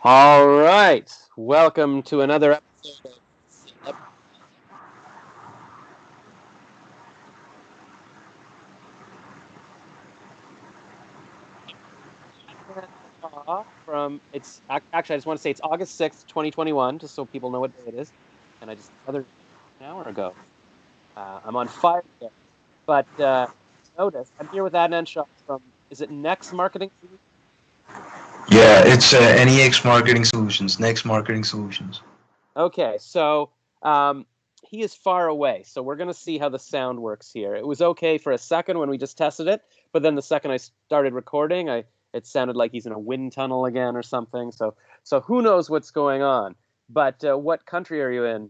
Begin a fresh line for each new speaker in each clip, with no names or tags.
All right. Welcome to another episode of Adnan Shah from actually I just want to say it's August 6th, 2021, just so people know what day it is. And I just other an hour ago. I'm on fire today. But notice I'm here with Adnan Shah from is it Next Marketing Solutions?
Yeah, it's NEX Marketing Solutions, Next Marketing Solutions.
Okay, so he is far away, so we're going to see how the sound works here. It was okay for a second when we just tested it, but then the second I started recording, it sounded like he's in a wind tunnel again or something. So who knows what's going on? But what country are you in?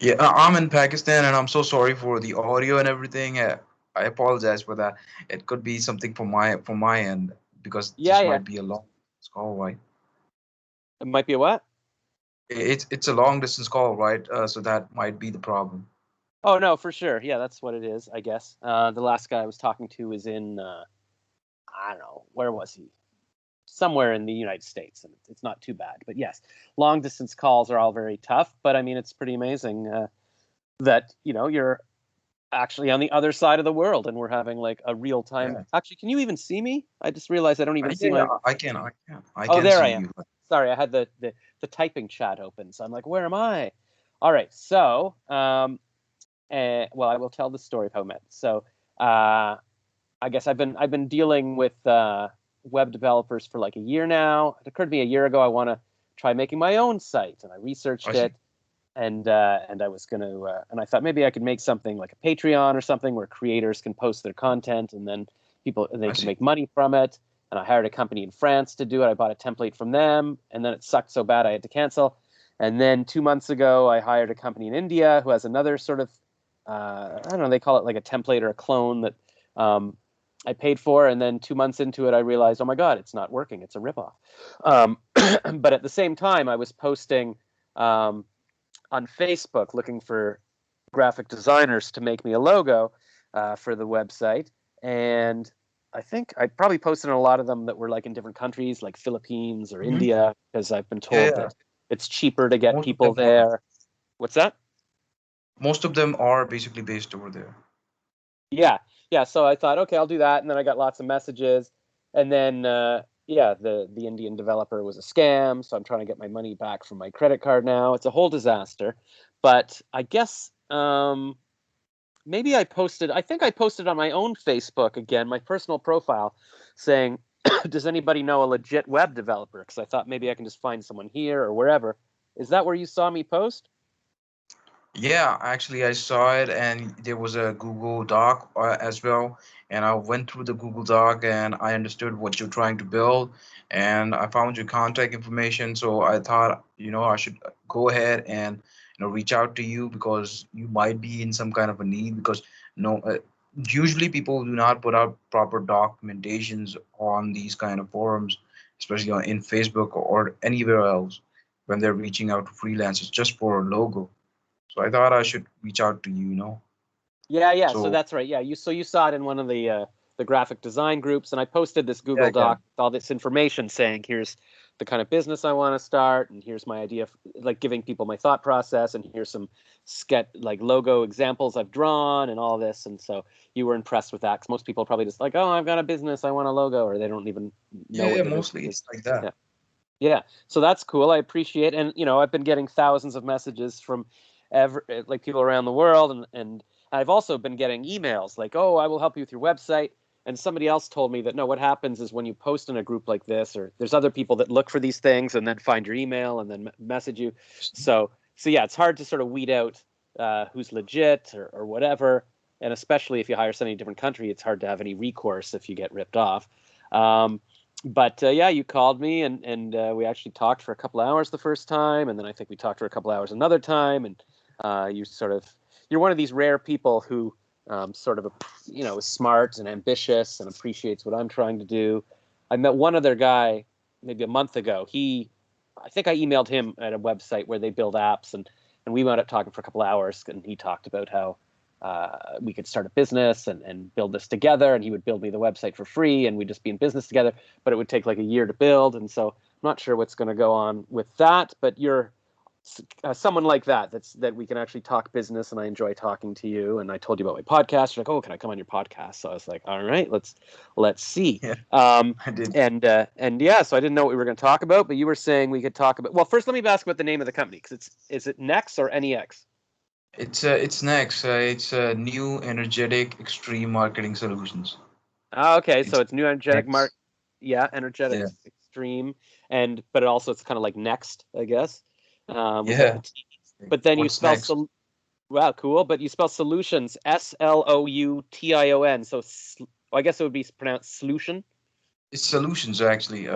Yeah, I'm in Pakistan, and I'm so sorry for the audio and everything. I apologize for that. It could be something from my end because
Yeah,
this
yeah.
might be a long call, right?
It might be a what?
It's a long distance call, right? So that might be the problem.
Oh no, for sure. Yeah, that's what it is, I guess. The last guy I was talking to is in I don't know, where was he? Somewhere in the United States, and it's not too bad. But yes, long distance calls are all very tough. But I mean, it's pretty amazing that you're actually on the other side of the world, and we're having like a real time.
Yeah,
Actually, can you even see me? I just realized I don't even see
yeah,
my.
I
Oh,
can
there
see
I am.
you.
Sorry, I had the typing chat open, so I'm like, where am I? All right, so well, I will tell the story of how we met. So I guess I've been dealing with web developers for like a year now. It occurred to me a year ago I want to try making my own site, and I
I
researched
see.
it, and I was gonna and I thought maybe I could make something like a Patreon or something where creators can post their content, and then they
I
can
see.
make money from it. And I hired a company in France to do it. I bought a template from them, and then it sucked so bad I had to cancel. And then 2 months ago, I hired a company in India who has another sort of I don't know, they call it like a template or a clone that um, I paid for, and then 2 months into it, I realized, oh my god, it's not working. It's a ripoff. But at the same time, I was posting um, on Facebook looking for graphic designers to make me a logo for the website, and I think I probably posted on a lot of them that were like in different countries, like Philippines or
Hmm.
India, because I've been
Yeah,
told
yeah.
that it's cheaper to get
Most of
people
them are.
there. What's that?
Most of them are basically based over there.
Yeah, yeah. So I thought, okay, I'll do that, and then I got lots of messages, and then yeah, the Indian developer was a scam, so I'm trying to get my money back from my credit card now. It's a whole disaster, but I guess maybe I posted. I think I posted on my own Facebook again, my personal profile, saying, "Does anybody know a legit web developer?" Because I thought maybe I can just find someone here or wherever. Is that where you saw me post?
Yeah, actually, I saw it, and there was a Google Doc as well. And I went through the Google Doc, and I understood what you're trying to build, and I found your contact information. So I thought, I should go ahead and reach out to you because you might be in some kind of a need. Because no, usually people do not put out proper documentations on these kind of forums, especially in Facebook or anywhere else when they're reaching out to freelancers just for a logo. So I thought I should reach out to you.
Yeah, yeah. So
So
that's right. Yeah, you saw it in one of the graphic design groups, and I posted this
yeah,
Google
yeah.
Doc with all this information saying, here's the kind of business I want to start, and here's my idea, like giving people my thought process, and here's some sketch like logo examples I've drawn, and all this. And so you were impressed with that, because most people are probably just like, oh, I've got a business, I want a logo, or they don't even know
Yeah,
what
yeah,
their business
mostly
is.
it's like that.
Yeah. Yeah, so that's cool. I appreciate, and I've been getting thousands of messages from like people around the world, and I've also been getting emails like, "Oh, I will help you with your website." And somebody else told me that no, what happens is when you post in a group like this, or there's other people that look for these things and then find your email and then message you. So yeah, it's hard to sort of weed out who's legit or whatever, and especially if you hire somebody in a different country, it's hard to have any recourse if you get ripped off. Um, but yeah, you called me and we actually talked for a couple hours the first time, and then I think we talked for a couple hours another time, and you're one of these rare people who sort of is smart and ambitious and appreciates what I'm trying to do. I met one other guy maybe a month ago. I think I emailed him at a website where they build apps, and we wound up talking for a couple of hours, and he talked about how we could start a business and build this together, and he would build me the website for free, and we'd just be in business together, but it would take like a year to build. And so not sure what's going to go on with that, but you're someone like that we can actually talk business, and I enjoy talking to you. And I told you about my podcast. You're like, oh, can I come on your podcast? So I was like, all right, let's see.
Yeah,
Um,
I did.
and yeah, so I didn't know what we were going to talk about, but you were saying we could talk about. Well, first, let me ask about the name of the company, because is it Nex or NEX?
It's next. It's New Energetic Extreme Marketing Solutions.
Oh, okay, so
It's
it's new energetic
next.
yeah,
Yeah,
energetics extreme, and but it also it's kind of like next, I guess, without the
yeah.
T. But then you
What's
spell
next?
wow, cool. But you spell solutions Sloution. So I guess it would be pronounced solution.
It's solutions actually.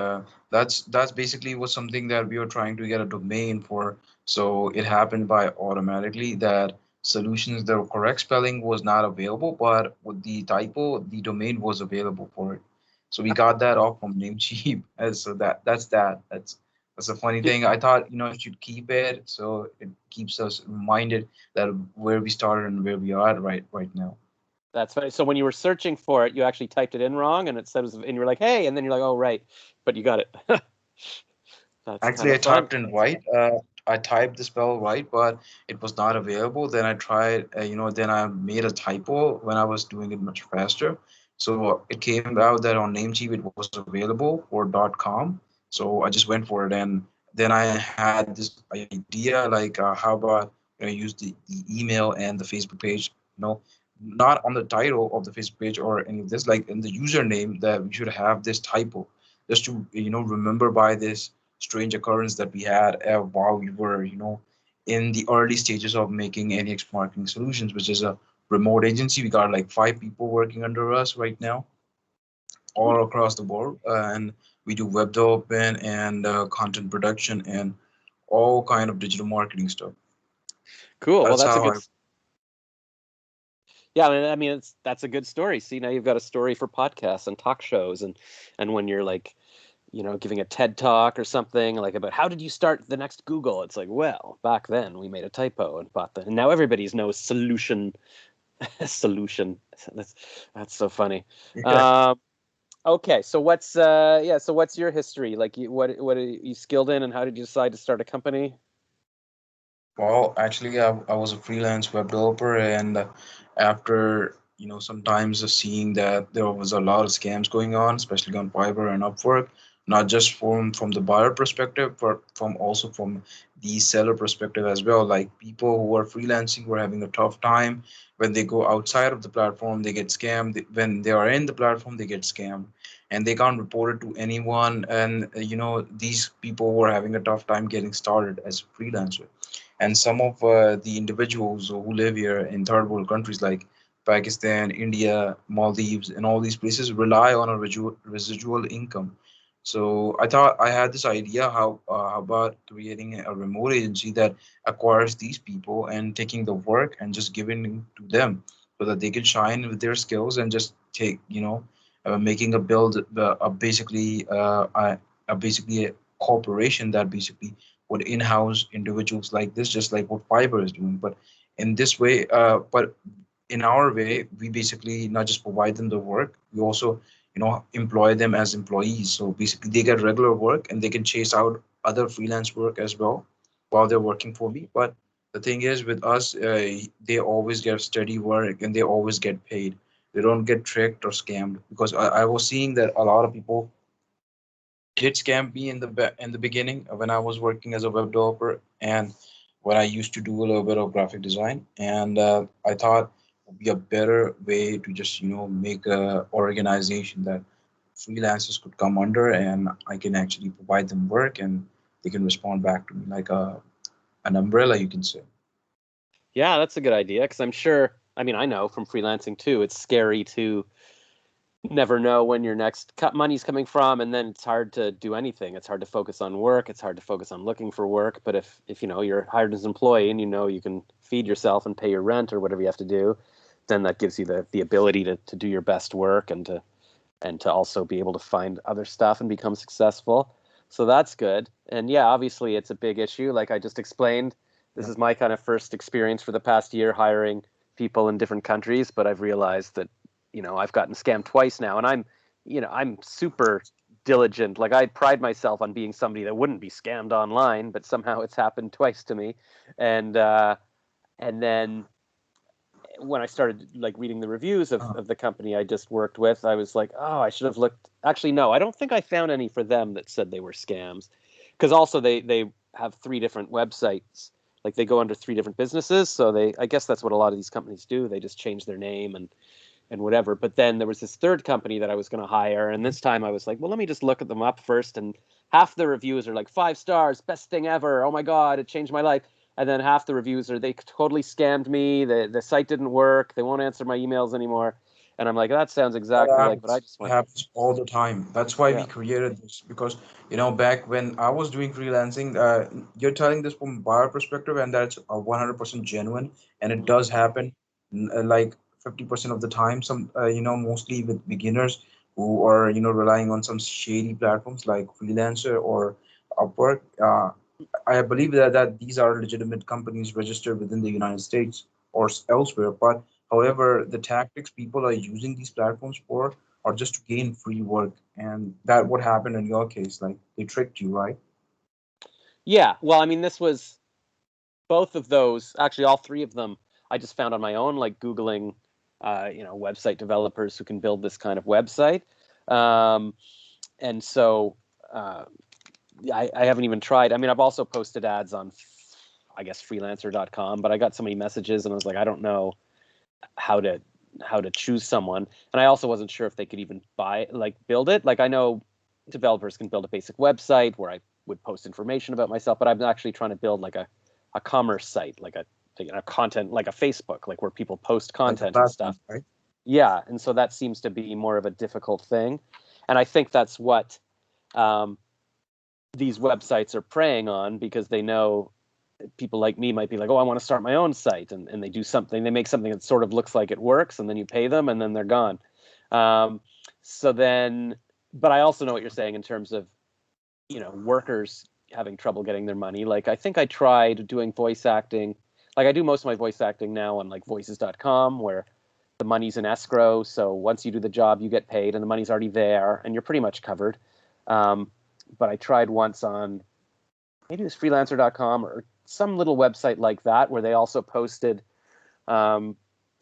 That's basically was something that we were trying to get a domain for. So it happened by automatically that solutions, the correct spelling was not available, but with the typo, the domain was available for it. So we got that off from Namecheap. And so that's that. That's a funny thing. I thought, it should keep it so it keeps us reminded that where we started and where we are at right now.
That's funny. So when you were searching for it, you actually typed it in wrong, and it says, and you were like, "Hey," and then you're like, "Oh, right," but you got it. That's kind
Actually, I
of fun.
typed in right. I typed the spell right, but it was not available. Then I tried, then I made a typo when I was doing it much faster. So it came out that on Namecheap it was available for .com. So I just went for it, and then I had this idea like, how about use the email and the Facebook page, not on the title of the Facebook page or any of this, like in the username that we should have this typo, just to remember by this strange occurrence that we had while we were, in the early stages of making NX Marketing Solutions, which is a remote agency. We got like 5 people working under us right now, all across the world, and we do web development and content production and all kind of digital marketing stuff.
Cool. Well,
That's
that's a
how
good.
I.
Yeah, I mean, that's a good story. See, now you've got a story for podcasts and talk shows, and when you're like, giving a TED talk or something like about how did you start the next Google? It's like, well, back then we made a typo and bought and now everybody's knows solution solution. That's that's so funny.
Yeah.
Um, okay, so so what's your history? Like, what are you skilled in, and how did you decide to start a company?
Well, actually, I was a freelance web developer, and after sometimes seeing that there was a lot of scams going on, especially on Fiverr and Upwork, not just from the buyer perspective, but from also from the seller perspective as well. Like people who are freelancing were having a tough time when they go outside of the platform, they get scammed. When they are in the platform, they get scammed, and they can't report it to anyone. And these people were having a tough time getting started as a freelancer, and some of the individuals who live here in third world countries like Pakistan, India, Maldives, and all these places rely on a residual income. So I thought I had this idea how about creating a remote agency that acquires these people and taking the work and just giving it to them so that they can shine with their skills and just take making a build a basically a corporation that basically would in-house individuals like this, just like what Fiverr is doing. But in this way, but in our way, we basically not just provide them the work, we also, employ them as employees. So basically, they get regular work and they can chase out other freelance work as well while they're working for me. But the thing is, with us, they always get steady work and they always get paid. They don't get tricked or scammed because I was seeing that a lot of people did scam me in the beginning when I was working as a web developer and when I used to do a little bit of graphic design. And I thought it would be a better way to just make a organization that freelancers could come under, and I can actually provide them work and they can respond back to me like an umbrella, you can say.
Yeah, that's a good idea because I'm sure. I mean, I know from freelancing too. It's scary to never know when your next cut money's coming from, and then it's hard to do anything. It's hard to focus on work. It's hard to focus on looking for work. But if you're hired as an employee and you can feed yourself and pay your rent or whatever you have to do, then that gives you the ability to do your best work and to also be able to find other stuff and become successful. So that's good. And yeah, obviously it's a big issue. Like I just explained, this
Yeah.
is my kind of first experience for the past year hiring people in different countries, but I've realized that, I've gotten scammed twice now, and I'm super diligent. Like I pride myself on being somebody that wouldn't be scammed online, but somehow it's happened twice to me. And then when I started like reading the reviews
Uh,
of the company I just worked with, I was like, oh, I should have looked. Actually, no, I don't think I found any for them that said they were scams, because also they have three different websites. Like they go under three different businesses, so I guess that's what a lot of these companies do. They just change their name and whatever. But then there was this third company that I was going to hire, and this time I was like, well, let me just look at them up first. And half the reviews are like 5 stars, best thing ever. Oh my god, it changed my life. And then half the reviews are they totally scammed me. The site didn't work. They won't answer my emails anymore. And I'm like, that sounds
That
exactly like what I
happens.
just
It
went.
happens all the time. That's why
Yeah.
we created this because back when I was doing freelancing, you're telling this from buyer perspective, and that's 100% genuine, and it
Mm-hmm.
does happen like 50% of the time. Some mostly with beginners who are relying on some shady platforms like Freelancer or Upwork. I believe that these are legitimate companies registered within the United States or elsewhere. But however, the tactics people are using these platforms for are just to gain free work, and that what happened in your case. Like they tricked you, right?
Yeah. Well, I mean, this was both of those, actually, all three of them, I just found on my own, like Googling, website developers who can build this kind of website. Um, and so uh, I haven't even tried. I mean, I've also posted ads on, I guess, freelancer.com, but I got so many messages and I was like, I don't know how to choose someone. And I also wasn't sure if they could even build it. Like I know developers can build a basic website where I would post information about myself, but I'm actually trying to build like a commerce site, like a content, like a Facebook, like where people post
Like a
content and
platform,
stuff.
right?
Yeah, and so that seems to be more of a difficult thing, and I think that's what um, these websites are preying on because they know people like me might be like, oh, I want to start my own site, and they do something, they make something that sort of looks like it works, and then you pay them, and then they're gone. Um, so then, but I also know what you're saying in terms of workers having trouble getting their money. Like I think I tried doing voice acting. Like I do most of my voice acting now on like voices.com where the money's in escrow. So once you do the job, you get paid and the money's already there and you're pretty much covered. Um, but I tried once on maybe it was freelancer.com or some little website like that where they also posted um,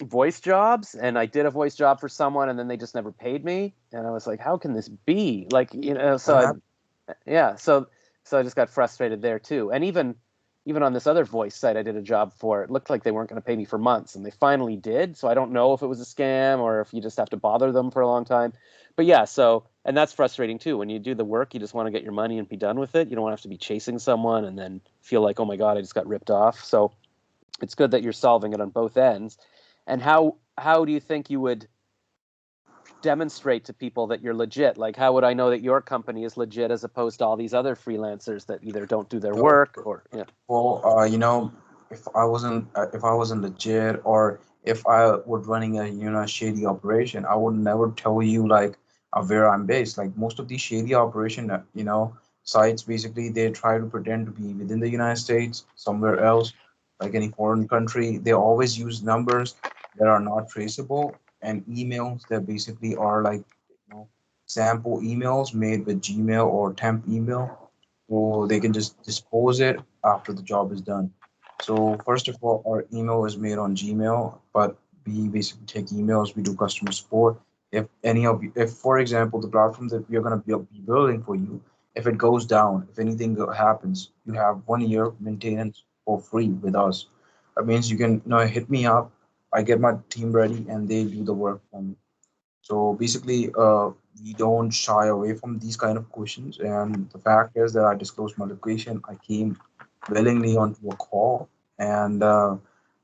voice jobs. And I did a voice job for someone and then they just never paid me. And I was like, how can this be? Like,
That
so
happened.
yeah, so I just got frustrated there too. And even on this other voice site I did a job for, it looked like they weren't going to pay me for months, and they finally did. So I don't know if it was a scam or if you just have to bother them for a long time. But yeah, so and that's frustrating too. When you do the work, you just want to get your money and be done with it. You don't want to have to be chasing someone and then feel like, oh my God, I just got ripped off. So it's good that you're solving it on both ends. And how do you think you would demonstrate to people that you're legit? Like, how would I know that your company is legit as opposed to all these other freelancers that either don't do their
So,
work or yeah.
well, if I wasn't legit or if I were running a shady operation, I would never tell you like where I'm based. Like most of these shady operation sites, basically they try to pretend to be within the United States, somewhere else, like any foreign country. They always use numbers that are not traceable and emails that basically are like sample emails made with Gmail or temp email, so they can just dispose it after the job is done. So first of all, our email is made on Gmail, but we basically take emails. We do customer support. If any of you, if for example, the platform that we are going to be building for you, if it goes down, if anything happens, you have 1 year maintenance for free with us. That means you can hit me up. I get my team ready and they do the work for me. So basically, we don't shy away from these kind of questions. And the fact is that I disclosed my location. I came willingly onto a call. And the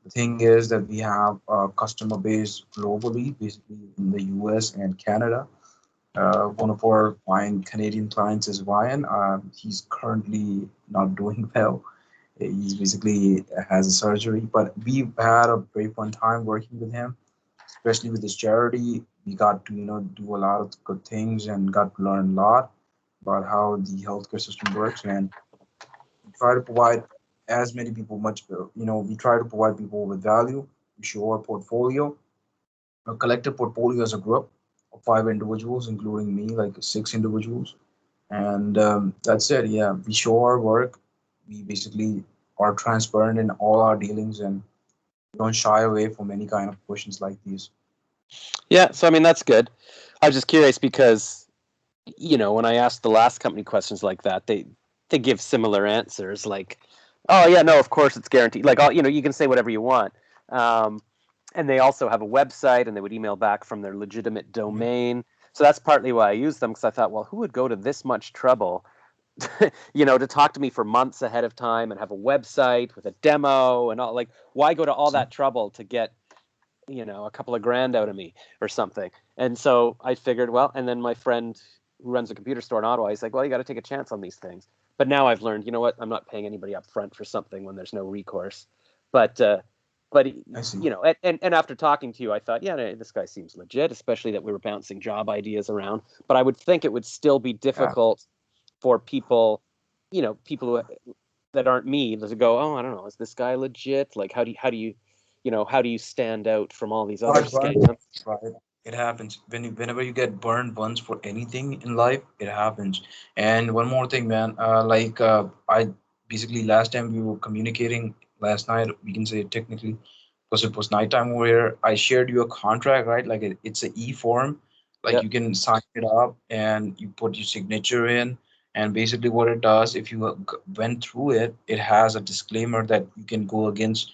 thing is that we have a customer base globally, basically in the US and Canada. One of our fine Canadian clients is Ryan. He's currently not doing well. He's basically has a surgery, but we've had a very fun time working with him, especially with this charity. We got to do a lot of good things and got to learn a lot about how the healthcare system works, and we try to provide as many people much we try to provide people with value. We show our portfolio, a collective portfolio as a group of 5 individuals, including me, like 6 individuals. And that's it. Yeah, we show our work. We basically are transparent in all our dealings and don't shy away from any kind of questions like these.
Yeah, so I mean that's good. I was just curious because when I asked the last company questions like that, they give similar answers like, "Oh yeah, no, of course it's guaranteed." Like, you can say whatever you want. Um, and they also have a website, and they would email back from their legitimate
Mhm.
domain. So that's partly why I used them because I thought, well, who would go to this much trouble, to talk to me for months ahead of time and have a website with a demo and all? Like, why go to all
So,
that trouble to get a couple of grand out of me or something? And so I figured, well, and then my friend who runs a computer store in Ottawa, he's like, well, you got to take a chance on these things. But now I've learned, you know what? I'm not paying anybody up front for something when there's no recourse. But but
I see.
and after talking to you, I thought, yeah, no, this guy seems legit, especially that we were bouncing job ideas around. But I would think it would still be
Yeah.
difficult for people, people that aren't me to go, oh, I don't know, is this guy legit? Like, how do you stand out from all these other
Right.
scams?
Right. It happens whenever you get burned once for anything in life, it happens. And one more thing, man. I basically last time we were communicating last night, we can say technically, because it was nighttime over here. I shared you a contract, right? Like it's a e-form. Like
Yep.
you can sign it up and you put your signature in. And basically, what it does, if you went through it, it has a disclaimer that you can go against,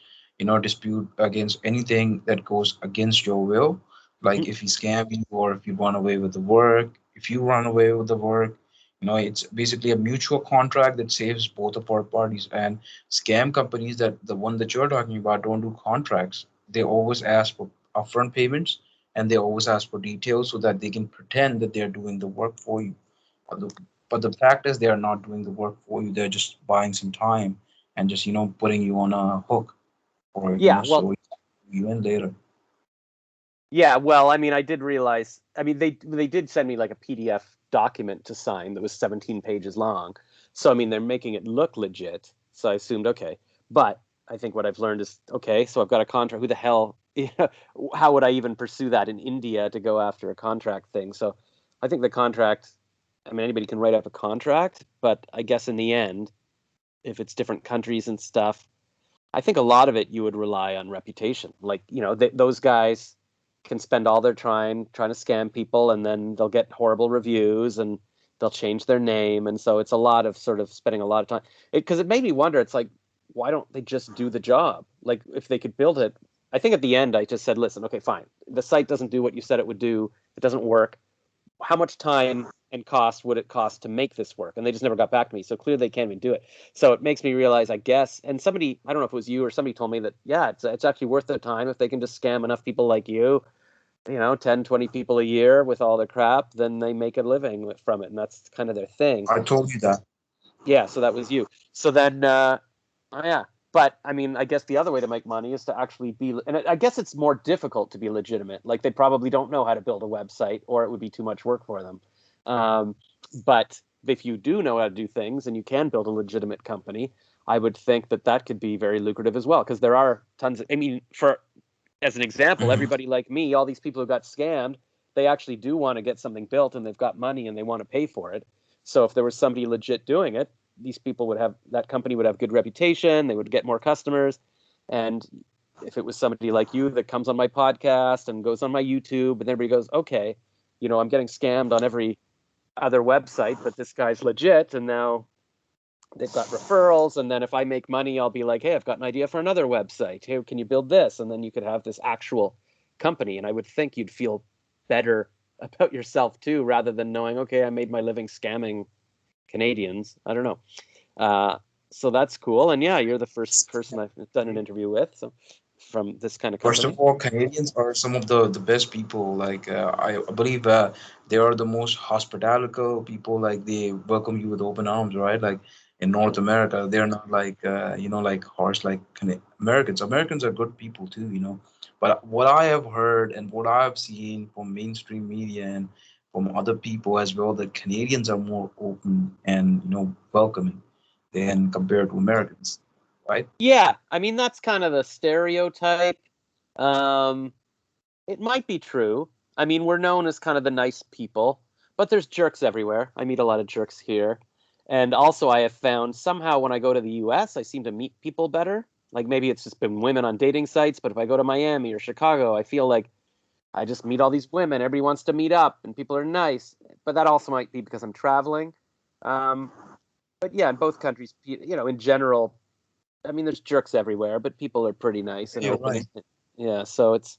dispute against anything that goes against your will. Like if he scam you or if you run away with the work, if you run away with the work, it's basically a mutual contract that saves both of our parties. And scam companies, that the one that you're talking about, don't do contracts. They always ask for upfront payments and they always ask for details so that they can pretend that they're doing the work for you. But the fact is, they are not doing the work for you. They're just buying some time and just putting you on a hook, or
Yeah. Well,
so you in later.
yeah. Well, I mean, I did realize. I mean, they did send me like a PDF document to sign that was 17 pages long. So I mean, they're making it look legit. So I assumed okay. But I think what I've learned is okay. So I've got a contract. Who the hell? How would I even pursue that in India to go after a contract thing? So I think the contract. I mean, anybody can write up a contract, but I guess in the end, if it's different countries and stuff, I think a lot of it you would rely on reputation. Like, those guys can spend all their time trying to scam people and then they'll get horrible reviews and they'll change their name. And so it's a lot of sort of spending a lot of time. Because it made me wonder, it's like, why don't they just do the job? Like, if they could build it. I think at the end, I just said, listen, okay, fine. The site doesn't do what you said it would do, it doesn't work. How much time and cost would it cost to make this work? And they just never got back to me. So clearly they can't even do it. So it makes me realize, I guess, and somebody, I don't know if it was you or somebody told me that, yeah, it's actually worth their time if they can just scam enough people like you, 10, 20 people a year with all their crap, then they make a living from it. And that's kind of their thing.
I told you that.
Yeah. So that was you. So then, oh, yeah. But I mean, I guess the other way to make money is to actually be, and I guess it's more difficult to be legitimate. Like they probably don't know how to build a website, or it would be too much work for them. Um, but if you do know how to do things and you can build a legitimate company, I would think that that could be very lucrative as well. Because there are tons of, I mean, for as an example,
Mhm.
everybody like me, all these people who got scammed, they actually do want to get something built and they've got money and they want to pay for it. So if there was somebody legit doing it, these people would have that company would have good reputation, they would get more customers. And if it was somebody like you that comes on my podcast and goes on my YouTube and everybody goes, okay, I'm getting scammed on every other website, but this guy's legit and now they've got referrals, and then if I make money, I'll be like, hey, I've got an idea for another website. Hey, can you build this? And then you could have this actual company, and I would think you'd feel better about yourself too, rather than knowing, okay, I made my living scamming Canadians. I don't know. So that's cool, and yeah, you're the first person I've done an interview with, so from this kind of
First of
company.
all, Canadians are some of the best people. Like I believe they are the most hospitable people. Like they welcome you with open arms, right? Like in North America, they're not like like harsh like Americans. Americans are good people too, But what I have heard and what I've seen from mainstream media and from other people as well, that Canadians are more open and welcoming than compared to Americans, right?
Yeah, I mean that's kind of the stereotype. Um, It might be true. I mean, we're known as kind of the nice people, But there's jerks everywhere. I meet a lot of jerks here. And also, I have found somehow when I go to the US, I seem to meet people better. Like maybe it's just been women on dating sites, but if I go to Miami or Chicago, I feel like I just meet all these women. Everybody wants to meet up and people are nice. But that also might be because I'm traveling. Um, but yeah, in both countries, in general, I mean, there's jerks everywhere, but people are pretty nice and
You're
open.
right.
Yeah, so it's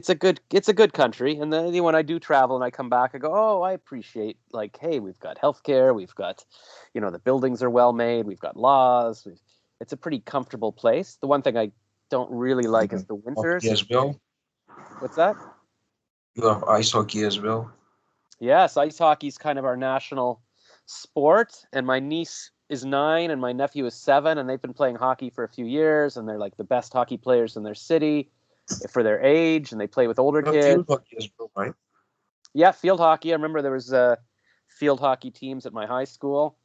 a good country. And then when I do travel and I come back, I go, oh, I appreciate like, hey, we've got healthcare, we've got, the buildings are well made, we've got laws. It's a pretty comfortable place. The one thing I don't really like
Yeah.
is the
Hockey
winters.
as well.
What's that?
You have ice hockey as well.
Yes, ice hockey is kind of our national sport, and my niece is 9 and my nephew is 7, and they've been playing hockey for a few years, and they're like the best hockey players in their city for their age, and they play with older
You have
kids.
field hockey as well, right?
Yeah, field hockey. I remember there was field hockey teams at my high school,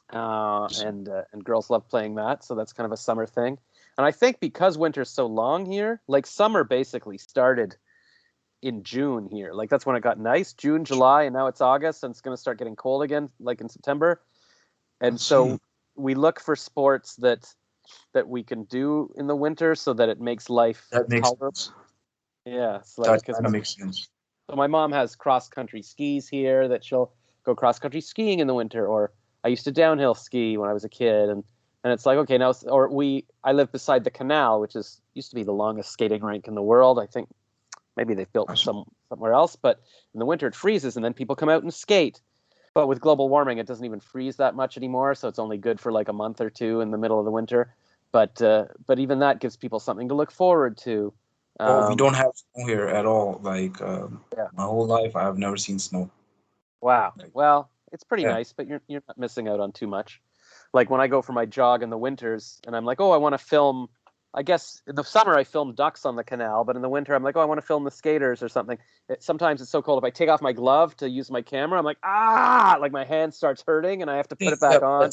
and girls love playing that, so that's kind of a summer thing. And I think because winter's so long here, like summer basically started in June here. Like that's when it got nice, June, July, and now it's August, and it's going to start getting cold again, like in September.
I
And
see.
so we look for sports that we can do in the winter, so that it makes life
That makes
tolerable.
sense.
Yeah, it's like
That
because
kind of makes sense.
so my mom has cross country skis here that she'll go cross country skiing in the winter, or I used to downhill ski when I was a kid, and it's like okay now, or I live beside the canal, which is used to be the longest skating rink in the world. I think maybe they've built
I see.
somewhere else, but in the winter it freezes, and then people come out and skate. But with global warming, it doesn't even freeze that much anymore, so it's only good for like a month or two in the middle of the winter. But even that gives people something to look forward to.
Oh, we
Um,
don't have snow here at all. Like
yeah.
my whole life, I have never seen snow.
Wow.
Like,
Well, it's pretty
yeah.
nice, but you're not missing out on too much. Like when I go for my jog in the winters, and I'm like, oh, I want to film. I guess in the summer I film ducks on the canal, but in the winter I'm like, oh, I want to film the skaters or something. Sometimes it's so cold if I take off my glove to use my camera, I'm like, like my hand starts hurting and I have to put
Think
it back on.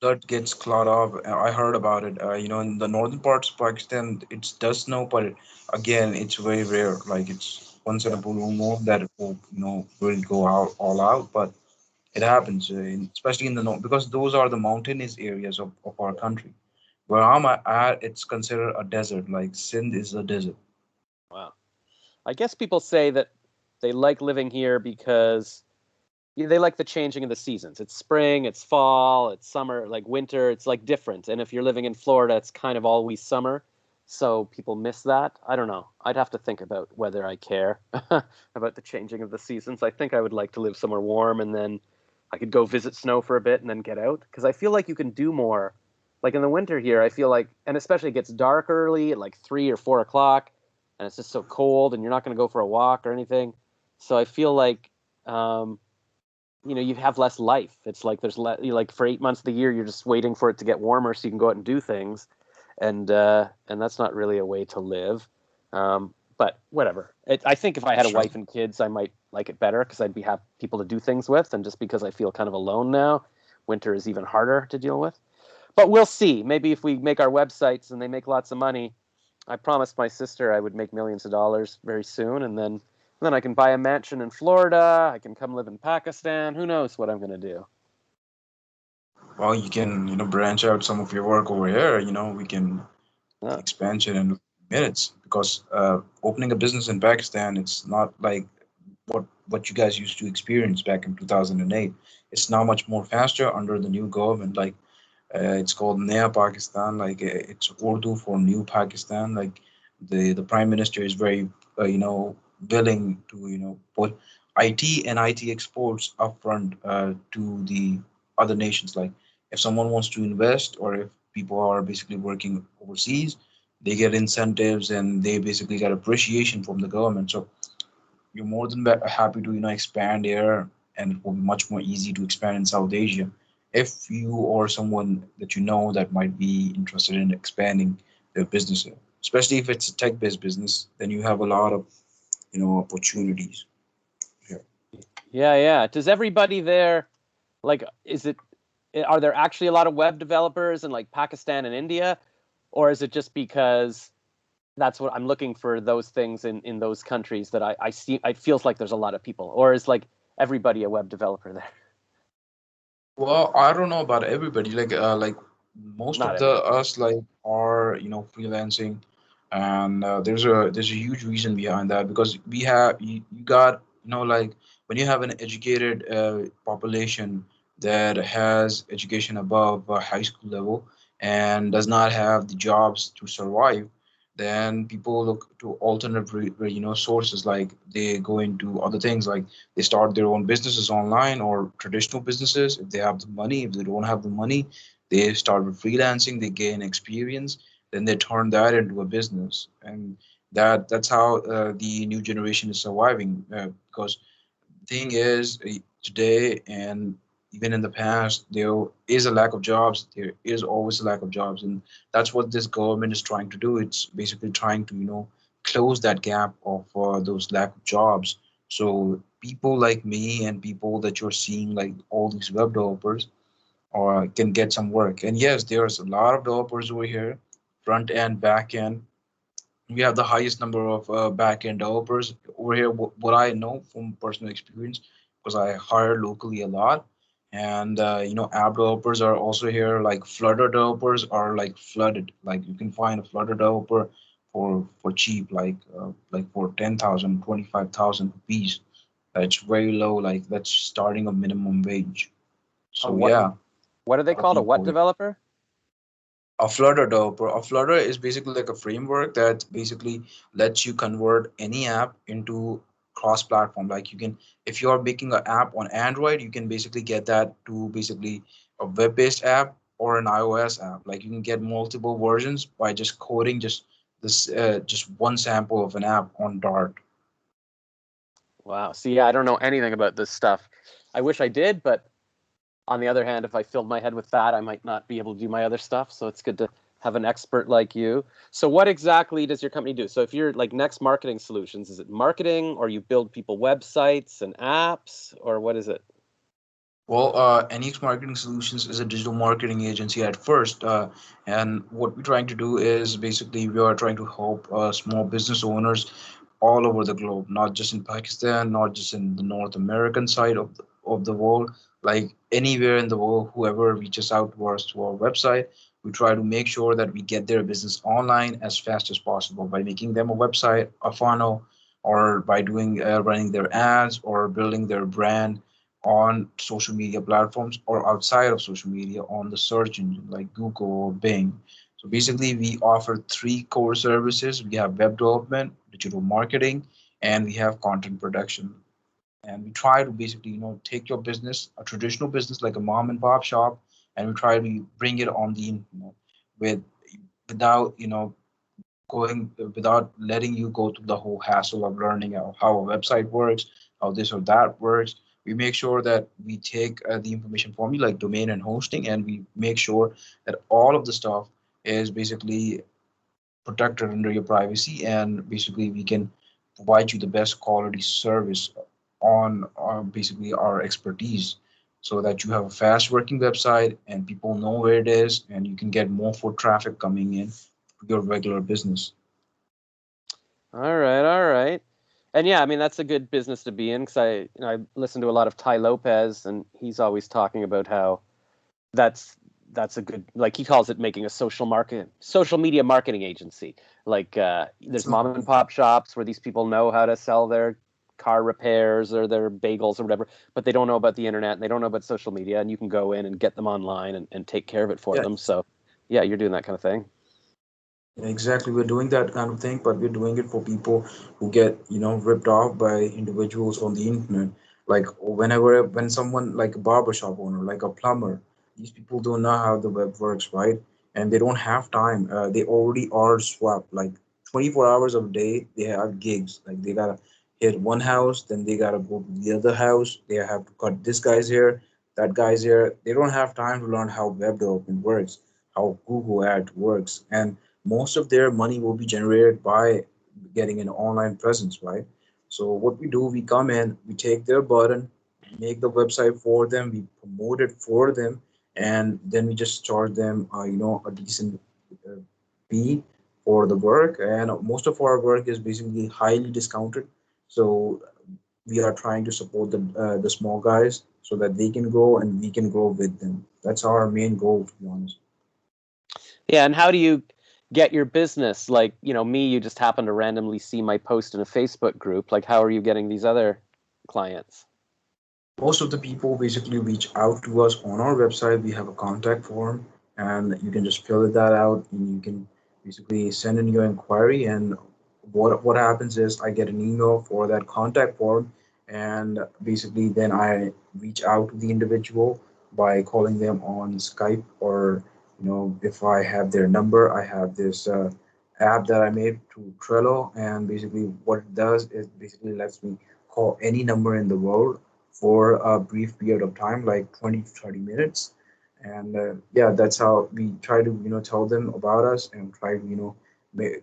that gets clogged up. I heard about it. In the northern parts of Pakistan, it does snow, but again, it's very rare. Like it's once in a
Yeah.
blue moon that it will, really go out all out. But it happens, especially in the north, because those are the mountainous areas of our country. Where I'm at, it's considered a desert. Like Sindh is a desert.
Wow. I guess people say that they like living here because they like the changing of the seasons. It's spring, it's fall, it's summer, like winter. It's like different. And if you're living in Florida, it's kind of always summer. So people miss that. I don't know. I'd have to think about whether I care about the changing of the seasons. I think I would like to live somewhere warm and then I could go visit snow for a bit and then get out. Because I feel like you can do more. Like in the winter here, I feel like, and especially it gets dark early at like 3 or 4 o'clock, and it's just so cold, and you're not going to go for a walk or anything. So I feel like um, you have less life. It's like like for 8 months of the year, you're just waiting for it to get warmer so you can go out and do things, and that's not really a way to live. But whatever. I think if I had a
Sure.
wife and kids, I might like it better because I'd be have people to do things with, and just because I feel kind of alone now, winter is even harder to deal with. But we'll see. Maybe if we make our websites and they make lots of money, I promised my sister I would make millions of dollars very soon, and then I can buy a mansion in Florida. I can come live in Pakistan. Who knows what I'm going to do?
Well, you can, branch out some of your work over here. We can
Uh,
expansion in minutes because opening a business in Pakistan, it's not like what you guys used to experience back in 2008. It's now much more faster under the new government. Like it's called Naya Pakistan. Like it's Urdu for New Pakistan. Like the prime minister is very willing to put IT and IT exports upfront to the other nations. Like if someone wants to invest or if people are basically working overseas, they get incentives and they basically get appreciation from the government. So you're more than happy to expand there, and it will be much more easy to expand in South Asia if you or someone that you know that might be interested in expanding their business there. Especially if it's a tech-based business, then you have a lot of opportunities here.
yeah, yeah. Does everybody there like? Is it? Are there actually a lot of web developers in like Pakistan and India, or is it just because that's what I'm looking for those things in those countries that I see? It feels like there's a lot of people, or is like everybody a web developer there.
Well, I don't know about everybody. Like most
Not
of the
everybody.
us like are freelancing, and there's a huge reason behind that because you got like when you have an educated population that has education above high school level and does not have the jobs to survive, then people look to alternate sources like they go into other things like they start their own businesses online or traditional businesses if they have the money. If they don't have the money, they start with freelancing, they gain experience, then they turn that into a business. And that's how the new generation is surviving because thing is today and even in the past there is a lack of jobs, there is always a lack of jobs, and that's what this government is trying to do. It's basically trying to close that gap of those lack of jobs, so people like me and people that you're seeing like all these web developers or can get some work. And yes, there's a lot of developers over here, front end, back end. We have the highest number of back-end developers over here. What I know from personal experience, because I hire locally a lot, and app developers are also here. Like Flutter developers are like flooded. Like you can find a Flutter developer for cheap, like for 10,000, 25,000 rupees. That's very low. Like that's starting a minimum wage.
A
So
what
yeah,
what are
a
they
lot of
called? A what
people.
developer?
A Flutter developer. A Flutter is basically like a framework that basically lets you convert any app into cross-platform. Like you can, if you are making an app on Android, you can basically get that to basically a web-based app or an iOS app. Like you can get multiple versions by just coding just one sample of an app on Dart.
Wow. See, yeah, I don't know anything about this stuff. I wish I did, but on the other hand, if I filled my head with that, I might not be able to do my other stuff. So it's good to have an expert like you. So what exactly does your company do? So if you're like Next Marketing Solutions, is it marketing or you build people websites and apps or what is it?
Well, NX Marketing Solutions is a digital marketing agency at first, and what we're trying to do is basically we are trying to help small business owners all over the globe, not just in Pakistan, not just in the North American side of the world, like anywhere in the world, whoever reaches out to us to our website, we try to make sure that we get their business online as fast as possible by making them a website, a funnel, or by doing running their ads or building their brand on social media platforms or outside of social media on the search engine like Google or Bing. So basically, we offer three core services. We have web development, digital marketing, and we have content production. And we try to basically, take your business, a traditional business like a mom and pop shop, and we try to bring it on the internet with without, going without letting you go through the whole hassle of learning how a website works, how this or that works. We make sure that we take the information from you, like domain and hosting, and we make sure that all of the stuff is basically protected under your privacy, and basically we can provide you the best quality service on basically our expertise so that you have a fast working website and people know where it is and you can get more foot traffic coming in to your regular business.
All right, all right. And yeah, I mean that's a good business to be in because I listen to a lot of Ty Lopez and he's always talking about how that's that's a good like he calls it making a social media marketing agency. Like there's mom and pop shops where these people know how to sell their car repairs or their bagels or whatever, but they don't know about the internet and they don't know about social media and you can go in and get them online and take care of it for
Yeah,
them. So yeah, you're doing that kind of thing.
exactly. We're doing that kind of thing, but we're doing it for people who get, ripped off by individuals on the internet. Like when someone like a barbershop owner, like a plumber, these people don't know how the web works, right? And they don't have time. They already are swapped. Like 24 hours of day, they have gigs. Like they gotta hit one house, then they gotta go to the other house. They have to cut this guy's here, that guy's here. They don't have time to learn how web development works, how Google Ads works, and most of their money will be generated by getting an online presence, right? So what we do, we come in, we take their button, make the website for them, we promote it for them, and then we just charge them, a decent uh, fee for the work. And most of our work is basically highly discounted. So we are trying to support the small guys so that they can grow and we can grow with them. That's our main goal, to be honest.
Yeah, and how do you get your business? Like, me, you just happen to randomly see my post in a Facebook group. Like, how are you getting these other clients?
Most of the people basically reach out to us on our website. We have a contact form, and you can just fill that out, and you can basically send in your inquiry. And what happens is I get an email for that contact form, and basically then I reach out to the individual by calling them on Skype, or if I have their number, I have this app that I made to Trello, and basically what it does is basically lets me call any number in the world for a brief period of time, like 20 to 30 minutes. And yeah, that's how we try to, tell them about us and try to,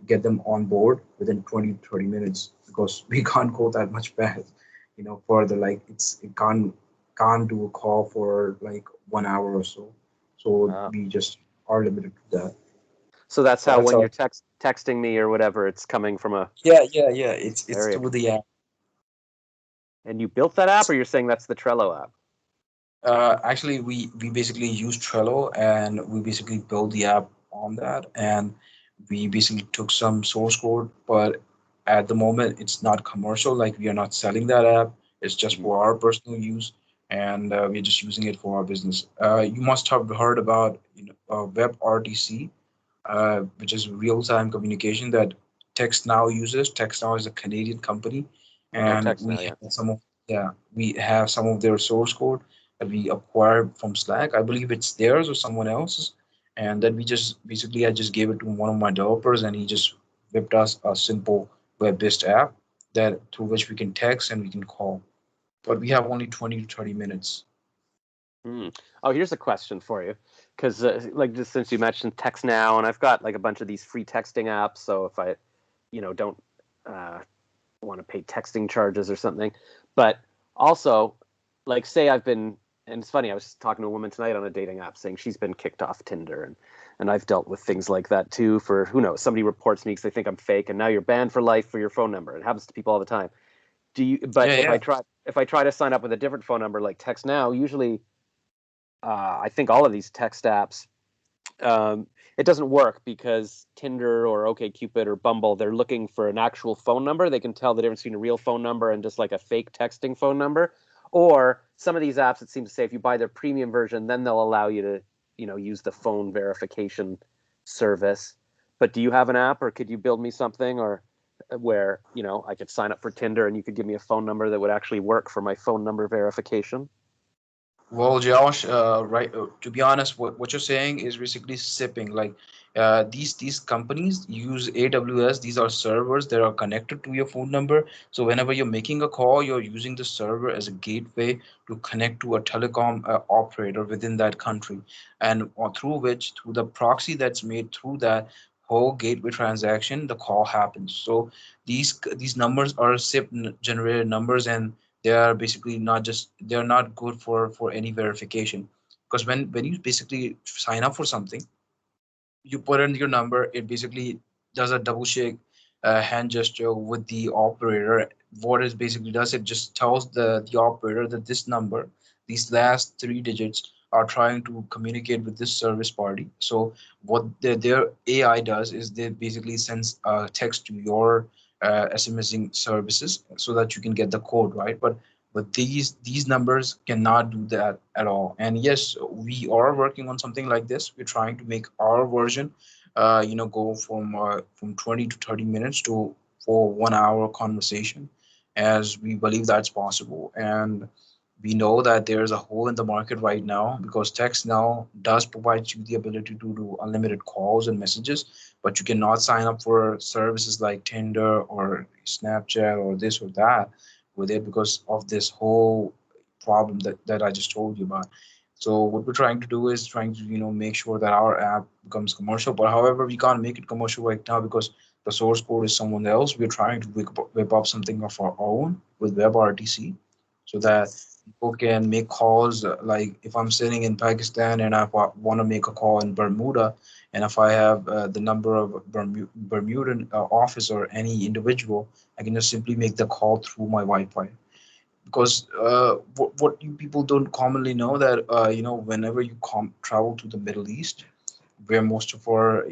get them on board within 20 to 30 minutes because we can't go that much fast, further. Like can't do a call for like 1 hour or so. So
Uh,
we just are limited to that.
so that's
So
how
that's
when
how.
you're texting me or whatever, it's coming from a
Yeah. It's
area.
through the app.
And you built that app, or you're saying that's the Trello app?
Actually, we basically use Trello and we basically build the app on that, and we basically took some source code, but at the moment it's not commercial. Like we are not selling that app. It's just
Mhm.
for our personal use, and we're just using it for our business. You must have heard about WebRTC, which is real-time communication that TextNow uses. TextNow is a Canadian company,
I know
and
text now, yeah.
we have some of their source code that we acquired from Slack. I believe it's theirs or someone else's, and then we just basically I just gave it to one of my developers, and he just whipped us a simple web-based app that through which we can text and we can call. But we have only 20 to 30 minutes.
Hmm. Oh, here's a question for you, because like just since you mentioned text now, and I've got like a bunch of these free texting apps, so if I, don't uh, want to pay texting charges or something. But also, like, say I've been, and it's funny, I was talking to a woman tonight on a dating app saying she's been kicked off Tinder, and I've dealt with things like that too. For who knows, somebody reports me because they think I'm fake, and now you're banned for life for your phone number. It happens to people all the time. Do you? But
Yeah, yeah.
if I try to sign up with a different phone number like Text Now, usually I think all of these text apps it doesn't work because Tinder or OkCupid or Bumble, they're looking for an actual phone number. They can tell the difference between a real phone number and just like a fake texting phone number. Or some of these apps, it seems to say if you buy their premium version, then they'll allow you to, use the phone verification service. But do you have an app, or could you build me something, or where, I could sign up for Tinder and you could give me a phone number that would actually work for my phone number verification?
Well, Josh, right. To be honest, what you're saying is basically sipping. Like these companies use AWS. These are servers that are connected to your phone number. So whenever you're making a call, you're using the server as a gateway to connect to a telecom operator within that country, and through the proxy that's made through that whole gateway transaction, the call happens. So these numbers are SIP generated numbers, and they are basically not just they're not good for any verification, because when you basically sign up for something, you put in your number, it basically does a double shake hand gesture with the operator. What it basically does, it just tells the operator that this number, these last three digits, are trying to communicate with this service party. So what their AI does is they basically sends a text to your SMSing services so that you can get the code right. But these numbers cannot do that at all. And yes, we are working on something like this. We're trying to make our version go from 20 to 30 minutes to for 1 hour conversation, as we believe that's possible. And we know that there's a hole in the market right now because text now does provide you the ability to do unlimited calls and messages, but you cannot sign up for services like Tinder or Snapchat or this or that with it because of this whole problem that I just told you about. So what we're trying to do is trying to make sure that our app becomes commercial. But however, we can't make it commercial right now because the source code is someone else. We're trying to whip up something of our own with WebRTC so that people can make calls. Like if I'm sitting in Pakistan and I want to make a call in Bermuda, and if I have the number of Bermudan office or any individual, I can just simply make the call through my Wi-Fi. because what you people don't commonly know that whenever you travel to the Middle East, where most of our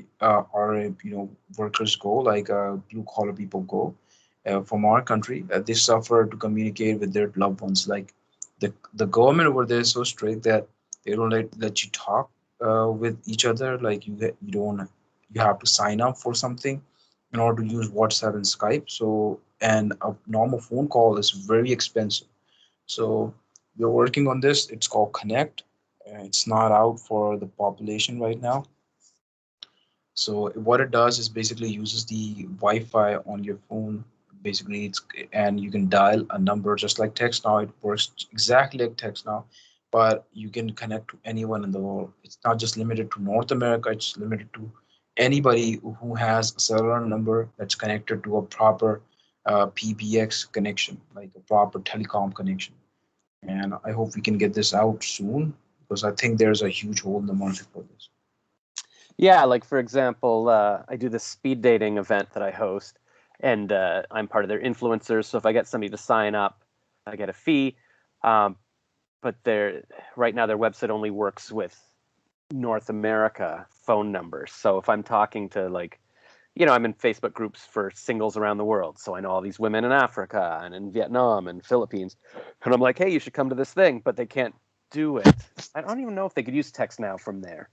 workers go, like blue collar people go from our country, they suffer to communicate with their loved ones. Like the government over there is so strict that they don't let you talk with each other. Like you don't, you have to sign up for something in order to use WhatsApp and Skype. So and a normal phone call is very expensive. So we're working on this. It's called Connect. It's not out for the population right now. So what it does is basically uses the Wi-Fi on your phone. Basically, it's and you can dial a number just like text now. It works exactly like text now, but you can connect to anyone in the world. It's not just limited to North America. It's limited to anybody who has a cellular number that's connected to a proper PBX connection, like a proper telecom connection. And I hope we can get this out soon because I think there's a huge hole in the market for this.
Yeah, like for example, I do this speed dating event that I host, and I'm part of their influencers. So if I get somebody to sign up, I get a fee. Um, but right now their website only works with North America phone numbers. So if I'm talking to I'm in Facebook groups for singles around the world. So I know all these women in Africa and in Vietnam and Philippines. And I'm like, hey, you should come to this thing, but they can't do it. I don't even know if they could use text now from there.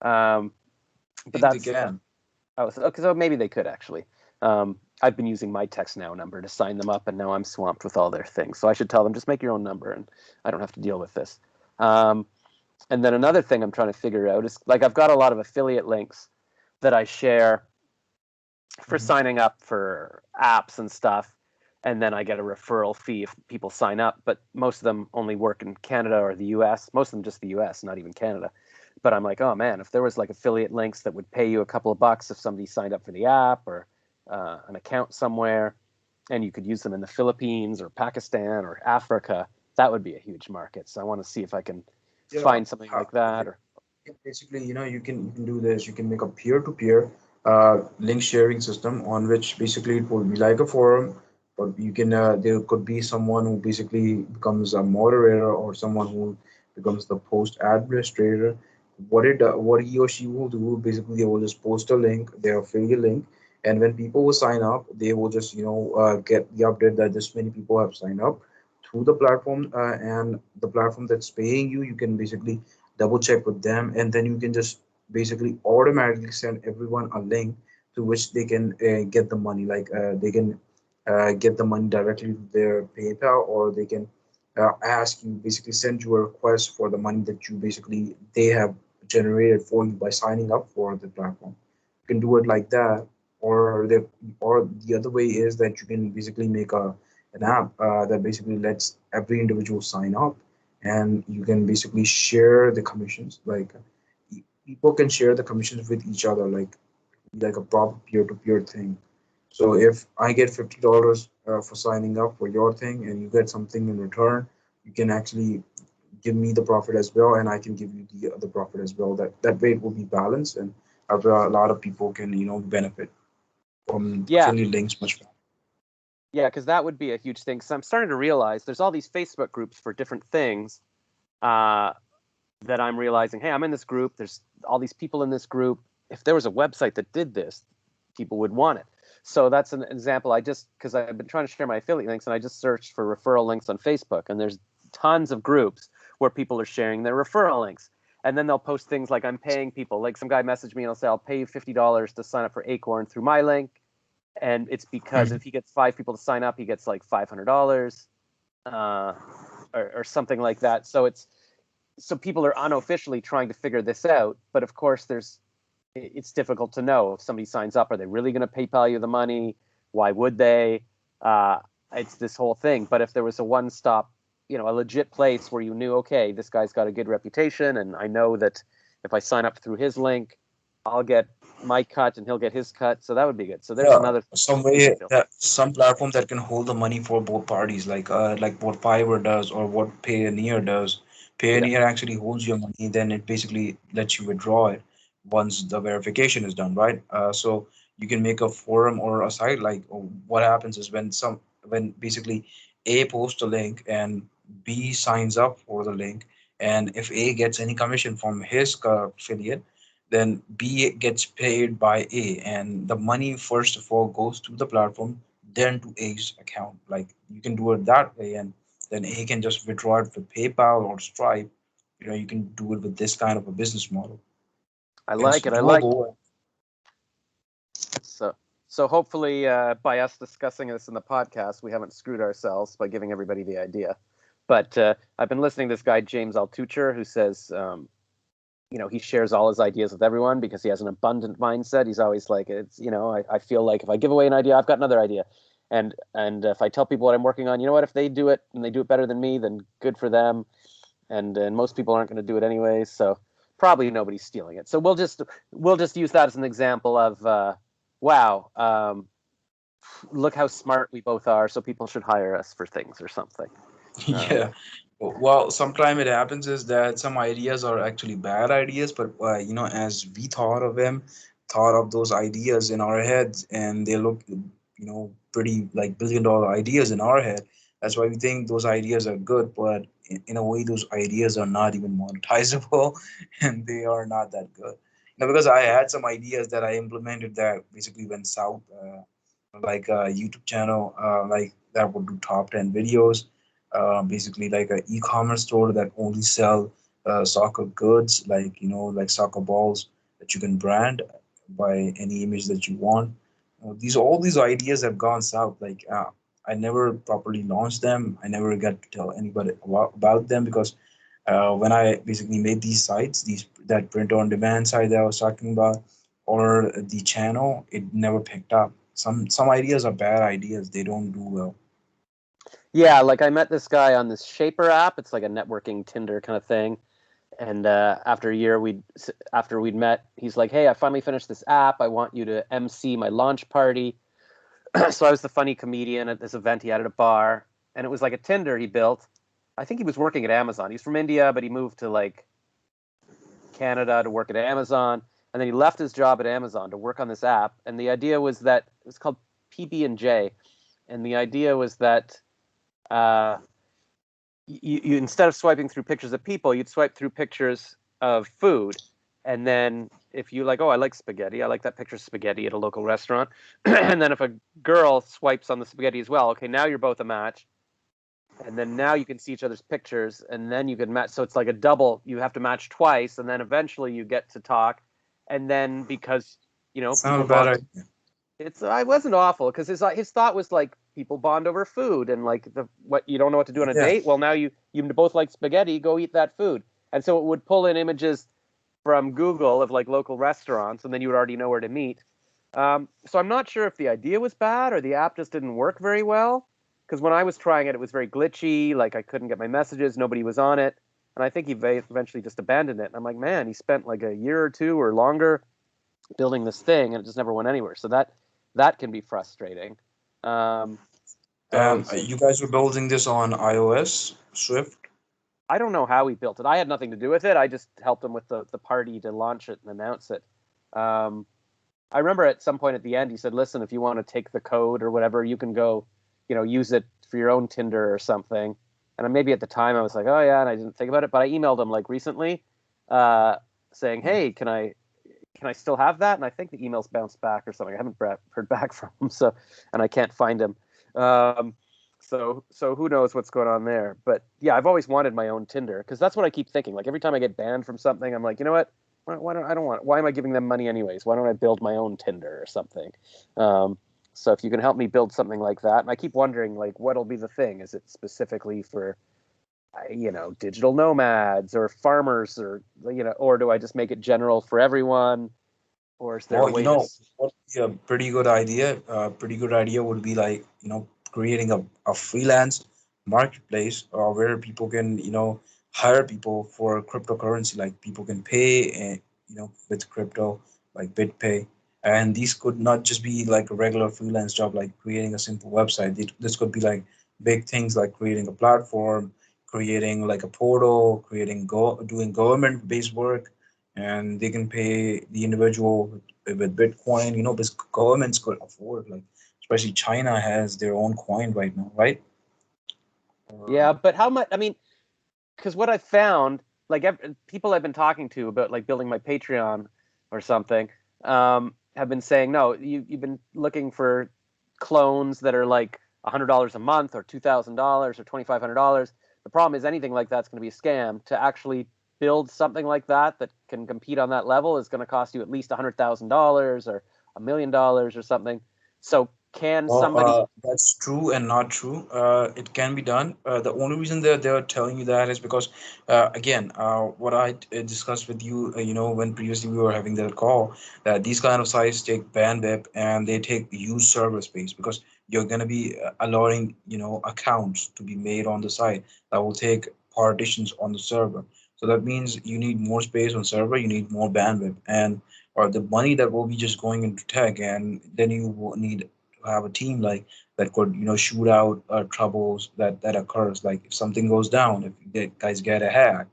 Um,
I
but
think they
that's
can.
oh, okay, so maybe they could actually. I've been using my text now number to sign them up, and now I'm swamped with all their things. So I should tell them just make your own number, and I don't have to deal with this. Um, and then another thing I'm trying to figure out is like I've got a lot of affiliate links that I share for
Mhm.
signing up for apps and stuff, and then I get a referral fee if people sign up. But most of them only work in Canada or the U.S. Most of them just the U.S., not even Canada. But I'm like, oh man, if there was like affiliate links that would pay you a couple of bucks if somebody signed up for the app or an account somewhere, and you could use them in the Philippines or Pakistan or Africa, that would be a huge market. So I want to see if I can
Yeah,
find something like that. Or
basically, you can do this. You can make a peer-to-peer link sharing system on which basically it will be like a forum, but you can there could be someone who basically becomes a moderator or someone who becomes the post administrator. What he or she will do basically they will just post a link, their affiliate link, and when people will sign up, they will just get the update that this many people have signed up through the platform, and the platform that's paying you, you can basically double check with them, and then you can just basically automatically send everyone a link to which they can get the money. Like they can get the money directly to their PayPal, or they can ask you, basically send you a request for the money that you basically they have generated for you by signing up for the platform. You can do it like that, or the other way is that you can basically make an app that basically lets every individual sign up, and you can basically share the commissions. Like people can share the commissions with each other, like a proper peer-to-peer thing. So if I get $50 for signing up for your thing, and you get something in return, you can actually give me the profit as well, and I can give you the profit as well. That way it will be balanced, and a lot of people can benefit from
yeah,
affiliate links much more.
yeah, because that would be a huge thing. So I'm starting to realize there's all these Facebook groups for different things. Uh, that I'm realizing, hey, I'm in this group. There's all these people in this group. If there was a website that did this, people would want it. So that's an example. Because I've been trying to share my affiliate links, and I just searched for referral links on Facebook, and there's tons of groups where people are sharing their referral links. And then they'll post things like I'm paying people. Like some guy messaged me and he'll say, I'll pay you $50 to sign up for Acorn through my link. And it's because
Mhm.
if he gets 5 people to sign up, he gets like $500 uh, or something like that. So people are unofficially trying to figure this out, but of course it's difficult to know if somebody signs up, are they really going to PayPal you the money? Why would they? uh, it's this whole thing. But if there was a one-stop, a legit place where you knew, okay, this guy's got a good reputation, and I know that if I sign up through his link, I'll get my cut and he'll get his cut, so that would be good. So there's
Yeah,
another thing
some
I need to
way
build.
that some platform that can hold the money for both parties, like what Fiverr does or what Payoneer does.
Yeah,
Payoneer actually holds your money, then it basically lets you withdraw it once the verification is done, right? So you can make a forum or a site. Like what happens is when basically A posts a link and B signs up for the link. And if A gets any commission from his affiliate, then B gets paid by A. And the money, first of all, goes to the platform, then to A's account. Like you can do it that way. And then A can just withdraw it with PayPal or Stripe. You can do it with this kind of a business model.
I
It's
like it. I like it.
doable.
So, so hopefully, by us discussing this in the podcast, we haven't screwed ourselves by giving everybody the idea. But I've been listening to this guy James Altucher, who says, he shares all his ideas with everyone because he has an abundant mindset. He's always like, I feel like if I give away an idea, I've got another idea, and if I tell people what I'm working on, you know what? If they do it and they do it better than me, then good for them. And most people aren't going to do it anyways, so probably nobody's stealing it. So we'll just use that as an example of wow, look how smart we both are, so people should hire us for things or something.
Yeah. Well, sometimes it happens is that some ideas are actually bad ideas, but as we thought of those ideas in our heads, and they look, pretty like billion-dollar ideas in our head. That's why we think those ideas are good, but in a way, those ideas are not even monetizable, and they are not that good. Because I had some ideas that I implemented that basically went south, like a YouTube channel, like that would do top 10 videos, basically like a e-commerce store that only sell soccer goods, like like soccer balls that you can brand by any image that you want. These all these ideas have gone south. Like I never properly launched them. I never got to tell anybody about them because when I basically made these sites, these that print on demand site that I was talking about, or the channel, it never picked up. Some ideas are bad ideas. They don't do well.
Yeah, like I met this guy on this Shaper app. It's like a networking Tinder kind of thing. And after a year, after we'd met, he's like, "Hey, I finally finished this app. I want you to MC my launch party." So I was the funny comedian at this event he had at a bar, and it was like a Tinder he built. I think he was working at Amazon. He's from India, but he moved to like Canada to work at Amazon, and then he left his job at Amazon to work on this app. And the idea was that it was called PB&J, and the idea was that uh, you instead of swiping through pictures of people, you'd swipe through pictures of food, and then if you like, oh, I like spaghetti, I like that picture of spaghetti at a local restaurant, and then if a girl swipes on the spaghetti as well, okay, now you're both a match, and then now you can see each other's pictures, and then you can match. So it's like a double. You have to match twice, and then eventually you get to talk, and then because
It's not
people
a bad
bond.
idea.
It's I wasn't awful because his thought was like people bond over food and like the what you don't know what to do on a
Yeah.
date. Well, now you both like spaghetti. Go eat that food, and so it would pull in images from Google of like local restaurants, and then you would already know where to meet. So I'm not sure if the idea was bad or the app just didn't work very well. Because when I was trying it, it was very glitchy. Like I couldn't get my messages. Nobody was on it, and I think he eventually just abandoned it. And I'm like, man, he spent like a year or two or longer building this thing, and it just never went anywhere. So that can be frustrating. Um, so
You guys were building this on iOS, Swift.
I don't know how he built it. I had nothing to do with it. I just helped him with the party to launch it and announce it. Um, I remember at some point at the end, he said, "Listen, if you want to take the code or whatever, you can go, use it for your own Tinder or something." And maybe at the time I was like, "Oh yeah," and I didn't think about it. But I emailed him like recently, saying, "Hey, can I still have that?" And I think the emails bounced back or something. I haven't heard back from him, and I can't find him. Um, so who knows what's going on there? But yeah, I've always wanted my own Tinder because that's what I keep thinking. Like every time I get banned from something, I'm like, you know what? Why don't I don't want? Why am I giving them money anyways? Why don't I build my own Tinder or something? So if you can help me build something like that, and I keep wondering like what'll be the thing? Is it specifically for digital nomads or farmers or do I just make it general for everyone? Or is there a
Well,
way to
what would be a pretty good idea? A pretty good idea would be like, creating a freelance marketplace where people can, hire people for cryptocurrency. Like people can pay, with crypto, like BitPay. And these could not just be like a regular freelance job, like creating a simple website. This could be like big things like creating a platform, creating like a portal, doing government-based work, and they can pay the individual with Bitcoin, because governments could afford, like, especially China has their own coin right now, right?
Yeah, but how much? I mean, because what I found, like people I've been talking to about like building my Patreon or something, have been saying, no, you've been looking for clones that are like $100 a month or $2,000 or $2,500. The problem is anything like that's going to be a scam. To actually build something like that that can compete on that level is going to cost you at least $100,000 or $1 million or something. So can
Well,
somebody?
that's true and not true. It can be done. The only reason they're telling you that is because, again, what I discussed with you, when previously we were having that call, that these kind of sites take bandwidth and they take huge server space because you're going to be allowing, accounts to be made on the site that will take partitions on the server. So that means you need more space on server, you need more bandwidth, and or the money that will be just going into tech, and then you will need have a team like that could shoot out troubles that occurs, like if something goes down, if guys get a hack,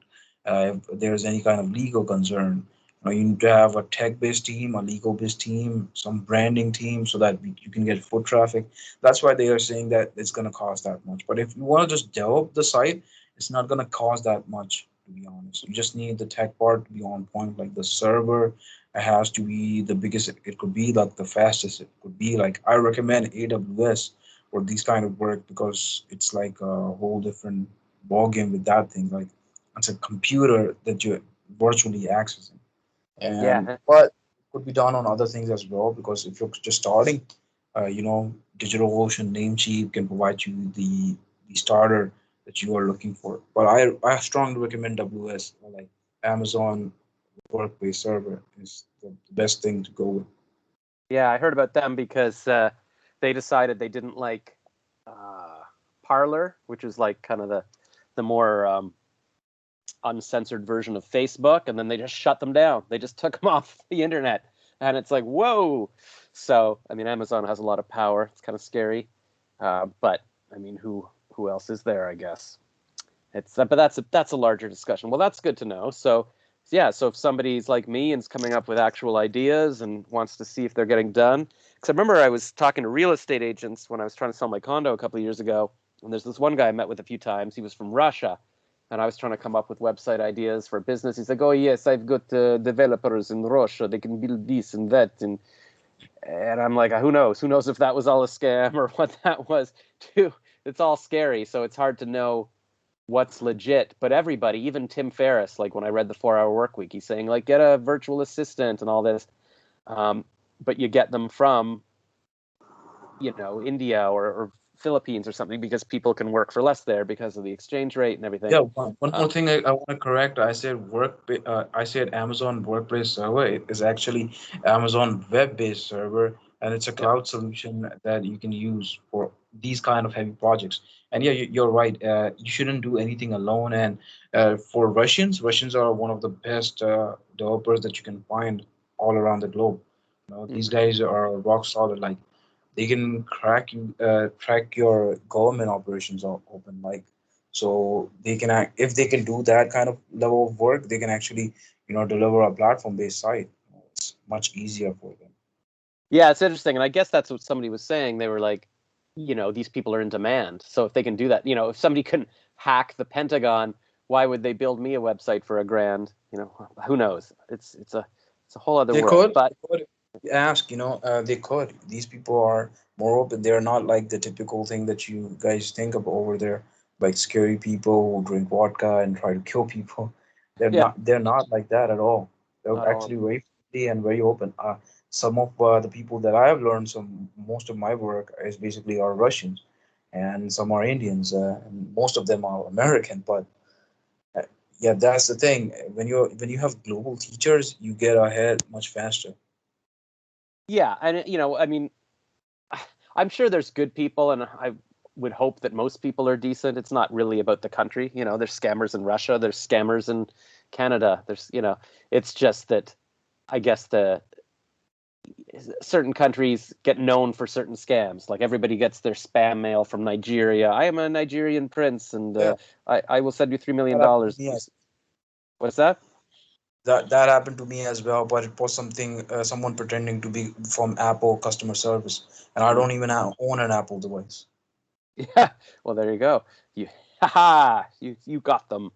if there's any kind of legal concern, you need to have a tech-based team, a legal-based team, some branding team, so that you can get foot traffic. That's why they are saying that it's going to cost that much. But if you want to just develop the site, it's not going to cost that much, to be honest. You just need the tech part to be on point, like the server. It has to be the biggest it could be, like the fastest it could be. Like I recommend AWS for these kind of work because it's like a whole different ball game with that thing. Like it's a computer that you're virtually accessing. And
Yeah,
but it could be done on other things as well, because if you're just starting, DigitalOcean, Namecheap can provide you the starter that you are looking for. But I strongly recommend AWS, or like Amazon Workplace Server is the best thing to go with.
yeah, I heard about them because they decided they didn't like uh, Parler, which is like kind of the more uncensored version of Facebook, and then they just shut them down. They just took them off the internet, and it's like whoa. So I mean, Amazon has a lot of power. It's kind of scary, but I mean, who else is there? I guess it's but that's a larger discussion. Well, that's good to know. So yeah, so if somebody's like me and is coming up with actual ideas and wants to see if they're getting done, because I remember I was talking to real estate agents when I was trying to sell my condo a couple of years ago, and there's this one guy I met with a few times. He was from Russia, and I was trying to come up with website ideas for business. He's like, "Oh yes, I've got developers in Russia. They can build this and that," and I'm like, "Who knows? Who knows if that was all a scam or what that was?" Too. It's all scary, so it's hard to know what's legit. But everybody, even Tim Ferriss, like when I read the 4 Hour Work Week, he's saying like get a virtual assistant and all this. Um, but you get them from India or Philippines or something because people can work for less there because of the exchange rate and everything.
Yeah, one
Uh,
more thing I want to correct. I said Amazon Workplace Server. It is actually Amazon web-based server, and it's a
yeah.
cloud solution that you can use for these kind of heavy projects. And yeah, you're right. You shouldn't do anything alone. And for Russians are one of the best developers that you can find all around the globe. These
Mhm.
guys are rock solid. Like they can track your government operations open, like so they can if they can do that kind of level of work, they can actually deliver a platform based site. It's much easier for them.
Yeah, it's interesting, and I guess that's what somebody was saying. They were like, these people are in demand, so if they can do that, if somebody can hack the Pentagon, why would they build me a website for $1,000? Who knows? It's a whole other
They
world.
could,
But
they could ask, they could. These people are more open. They're not like the typical thing that you guys think of over there, like scary people who drink vodka and try to kill people. They're
yeah,
not. They're not like that at all. They're
not all of
actually
them.
very friendly and very open. Some of the people that I have learned, some most of my work is basically are Russians, and some are Indians, and most of them are American. But uh, yeah, that's the thing. When you have global teachers, you get ahead much faster.
Yeah, and I mean, I'm sure there's good people, and I would hope that most people are decent. It's not really about the country. There's scammers in Russia, there's scammers in Canada. It's just that I guess the certain countries get known for certain scams. Like everybody gets their spam mail from Nigeria. I am a Nigerian prince, and
Yeah,
I will send you $3 million
that happened to
dollars.
me as
What's that?
that happened to me as well, but it was something someone pretending to be from Apple customer service, and I
Hmm.
don't even own an Apple device.
Yeah. Well, there you go. Haha, you got them.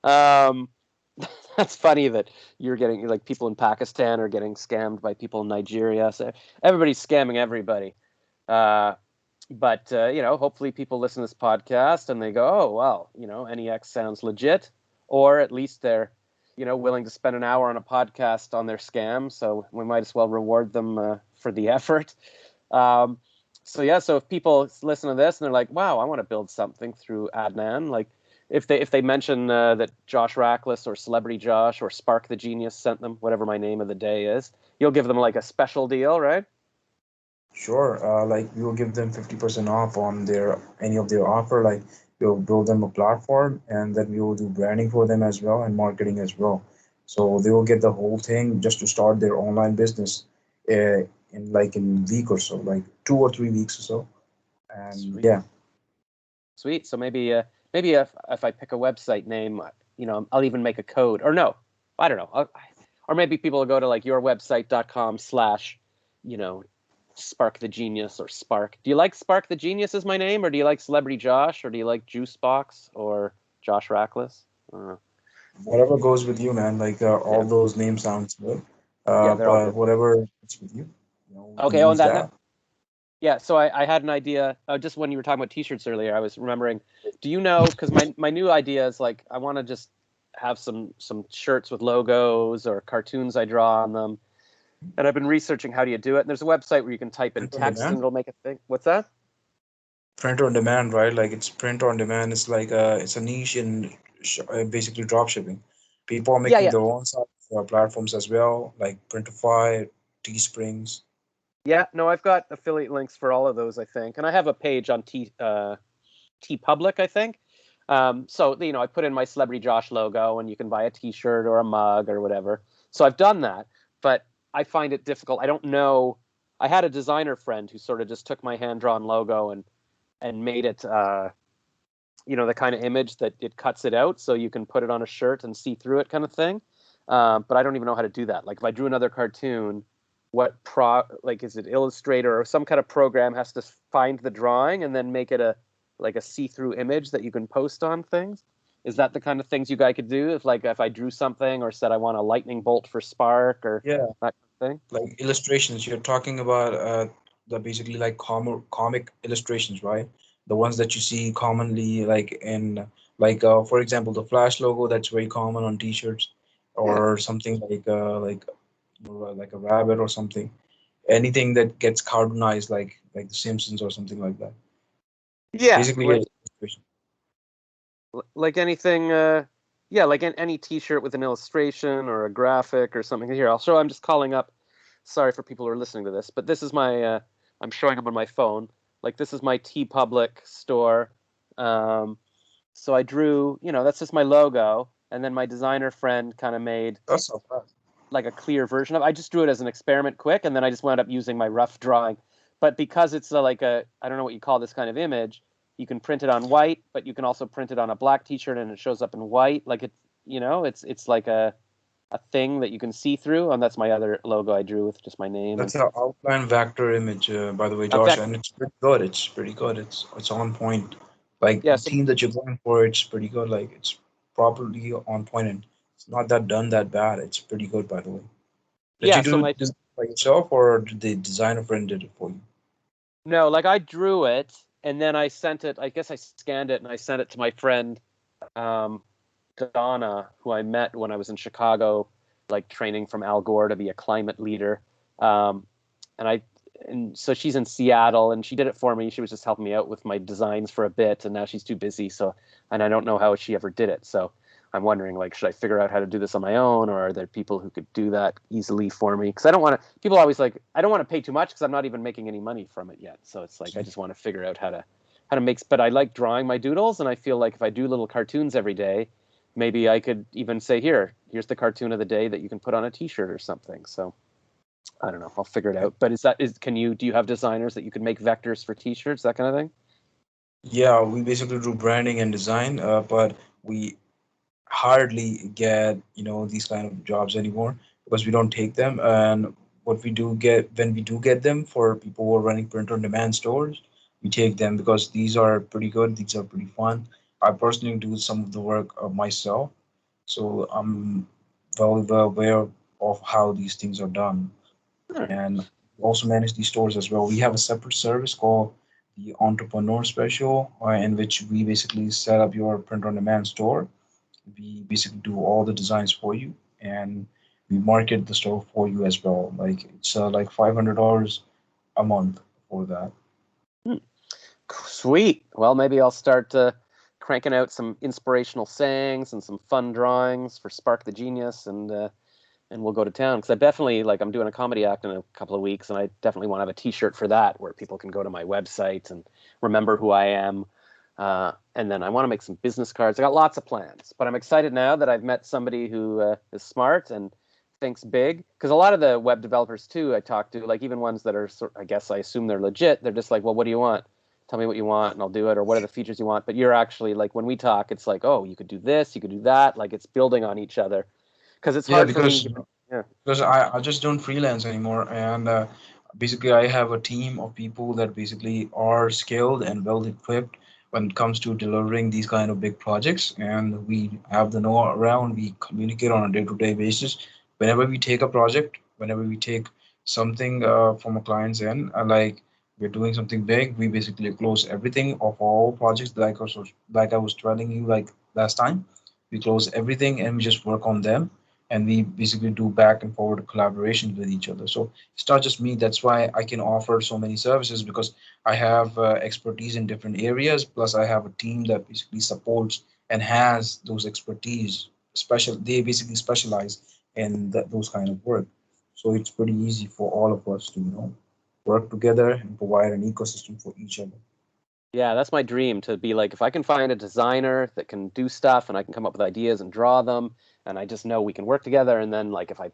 Um, that's funny that you're getting like people in Pakistan are getting scammed by people in Nigeria. So everybody's scamming everybody. Uh, but hopefully people listen to this podcast and they go, oh well, NEX sounds legit, or at least they're willing to spend an hour on a podcast on their scam. So we might as well reward them for the effort. Um, so if people listen to this and they're like, wow, I want to build something through Adnan, like if they mention that Josh Rackless or Celebrity Josh or Spark the Genius sent them, whatever my name of the day is, you'll give them like a special deal, right?
Sure, like we will give them 50% off on their any of their offer. Like we'll build them a platform, and then we will do branding for them as well and marketing as well. So they will get the whole thing just to start their online business in week or so, like 2 or 3 weeks or so. And
Sweet.
yeah,
Sweet. So maybe if I pick a website name, I'll even make a code. Or no, I don't know. Or maybe people will go to like yourwebsite.com/ you know, Spark the Genius or Spark. Do you like Spark the Genius as my name, or do you like Celebrity Josh, or do you like Juicebox or Josh Rackless? Uh,
whatever goes with you, man. Like all
yeah,
those names sounds good.
yeah, they're all
But
good.
whatever it's with you, we can
Okay. Oh, and
use
that
that.
yeah. So I had an idea. Just when you were talking about T-shirts earlier, I was remembering. Do you know? Because my new idea is like I want to just have some shirts with logos or cartoons I draw on them. And I've been researching how do you do it. And there's a website where you can type in
Print on
text and
demand.
it'll make a thing. What's that?
Print on demand, right? Like it's print on demand. It's like it's a niche in basically drop shipping. People are
Yeah,
making
yeah,
their own site platforms as well, like Printify, Teesprings.
yeah. No, I've got affiliate links for all of those, I think, and I have a page on T Public, I think. So I put in my Celebrity Josh logo, and you can buy a T-shirt or a mug or whatever. So I've done that, but I find it difficult. I don't know. I had a designer friend who sort of just took my hand drawn logo and made it, the kind of image that it cuts it out, so you can put it on a shirt and see through it, kind of thing. But I don't even know how to do that. Like if I drew another cartoon, like is it Illustrator or some kind of program has to find the drawing and then make it a see-through image that you can post on things? Is that the kind of things you guys could do if I drew something or said I want a lightning bolt for Spark or
Yeah,
that kind of thing?
like illustrations. You're talking about the basically like comic illustrations, right? The ones that you see commonly, like in for example, the Flash logo that's very common on T-shirts,
Yeah.
or something like a rabbit or something. Anything that gets cartoonized, like The Simpsons or something like that. It's
Yeah,
basically a illustration.
like anything yeah, like any t-shirt with an illustration or a graphic or something. Here, I'll show. I'm just calling up. Sorry for people who are listening to this, but this is my I'm showing up on my phone. Like this is my T Public store. um so I drew, that's just my logo, and then my designer friend kind of made
That's not bad.
like a clear version of. I just drew it as an experiment quick, and then I just wound up using my rough drawing. But because it's like a, I don't know what you call this kind of image, you can print it on white, but you can also print it on a black T-shirt, and it shows up in white. Like it's like a thing that you can see through. And that's my other logo I drew with just my name and
That's an outline vector image, by the way,
a
Josh, and
vector.
it's pretty good. It's pretty good. It's on point. Like
Yeah.
the
So
theme that you're going for, it's pretty good. Like it's properly on point, and it's not that done that bad. It's pretty good, by the way. Did
yeah.
you
So
do
my
this by yourself, or did the designer friend did it for you?
No, like I drew it and then I sent it. I guess I scanned it and I sent it to my friend um, Donna, who I met when I was in Chicago, like training from Al Gore to be a climate leader. Um, and I, and so she's in Seattle, and she did it for me. She was just helping me out with my designs for a bit, and now she's too busy. So, and I don't know how she ever did it. So I'm wondering, like, should I figure out how to do this on my own, or are there people who could do that easily for me? Because I don't want to. People always like, I don't want to pay too much because I'm not even making any money from it yet. So it's like I just want to figure out how to make. But I like drawing my doodles, and I feel like if I do little cartoons every day, maybe I could even say, here's the cartoon of the day that you can put on a T-shirt or something. So I don't know. I'll figure it out. But do you have designers that you could make vectors for T-shirts, that kind of thing?
Yeah, we basically do branding and design, but we hardly get these kind of jobs anymore because we don't take them. And what we do get, when we do get them for people who are running print on demand stores, we take them because these are pretty good, these are pretty fun, I personally do some of the work of myself, so I'm very well aware of how these things are done.
All right.
And also manage these stores as well. We have a separate service called the Entrepreneur Special, in which we basically set up your print on demand store. We basically do all the designs for you, and we market the store for you as well. Like it's like $500 a month for that.
Hmm. Sweet. Well, maybe I'll start cranking out some inspirational sayings and some fun drawings for Spark the Genius, and we'll go to town because I definitely like I'm doing a comedy act in a couple of weeks, and I definitely want to have a T-shirt for that where people can go to my website and remember who I am. And then I want to make some business cards. I got lots of plans, but I'm excited now that I've met somebody who is smart and thinks big. Because a lot of the web developers too, I talk to, like even ones that are, I guess I assume they're legit. They're just like, well, what do you want? Tell me what you want, and I'll do it. Or what are the features you want? But you're actually like when we talk, it's like, oh, you could do this, you could do that. Like it's building on each other. Because it's
Yeah,
hard for me. Yeah.
because I just don't freelance anymore, and basically I have a team of people that basically are skilled and well equipped when it comes to delivering these kind of big projects, and we have the know around. We communicate on a day-to-day basis. Whenever we take a project, whenever we take something from a client's end, like we're doing something big, we basically close everything of all projects, like I was telling you like last time. We close everything and we just work on them, and we basically do back and forward collaborations with each other. So it's not just me. That's why I can offer so many services, because I have expertise in different areas. Plus, I have a team that basically supports and has those expertise. They basically specialize in those kind of work. So it's pretty easy for all of us to work together and provide an ecosystem for each other.
Yeah, that's my dream to be like if I can find a designer that can do stuff and I can come up with ideas and draw them and I just know we can work together and then like if I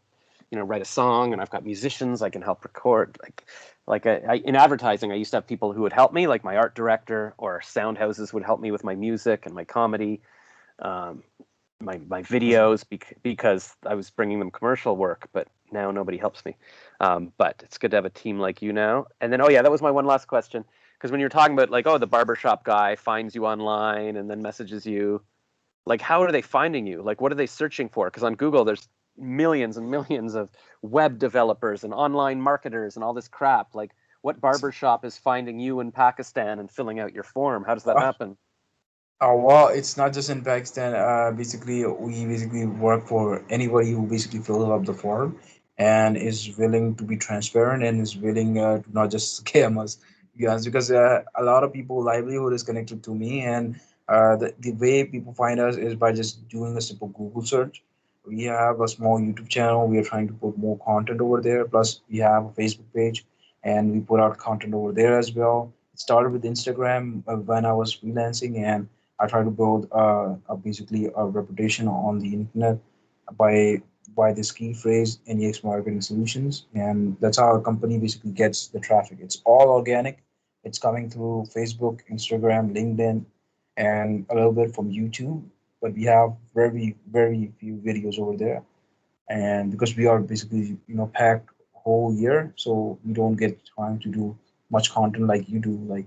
write a song and I've got musicians I can help record in advertising I used to have people who would help me like my art director or sound houses would help me with my music and my comedy um, my videos because I was bringing them commercial work, but now nobody helps me. But it's good to have a team like you now. And then, oh yeah, that was my one last question. Because when you're talking about like, oh, the barbershop guy finds you online and then messages you, like, how are they finding you? Like, what are they searching for? Because on Google, there's millions and millions of web developers and online marketers and all this crap. Like, what barbershop is finding you in Pakistan and filling out your form? How does that happen?
Well, it's not just in Pakistan. Basically, we basically work for anybody who basically fills up the form and is willing to be transparent and is willing to not just scam us. To be honest, because a lot of people livelihood is connected to me, and the way people find us is by just doing a simple Google search. We have a small YouTube channel. We are trying to put more content over there. Plus, we have a Facebook page, and we put out content over there as well. It started with Instagram when I was freelancing, and I try to build basically a reputation on the internet by this key phrase NEX marketing solutions, and that's how our company basically gets the traffic. It's all organic. It's coming through Facebook, Instagram, LinkedIn, and a little bit from YouTube. But we have very few videos over there, and because we are basically packed whole year, so we don't get time to do much content like you do. Like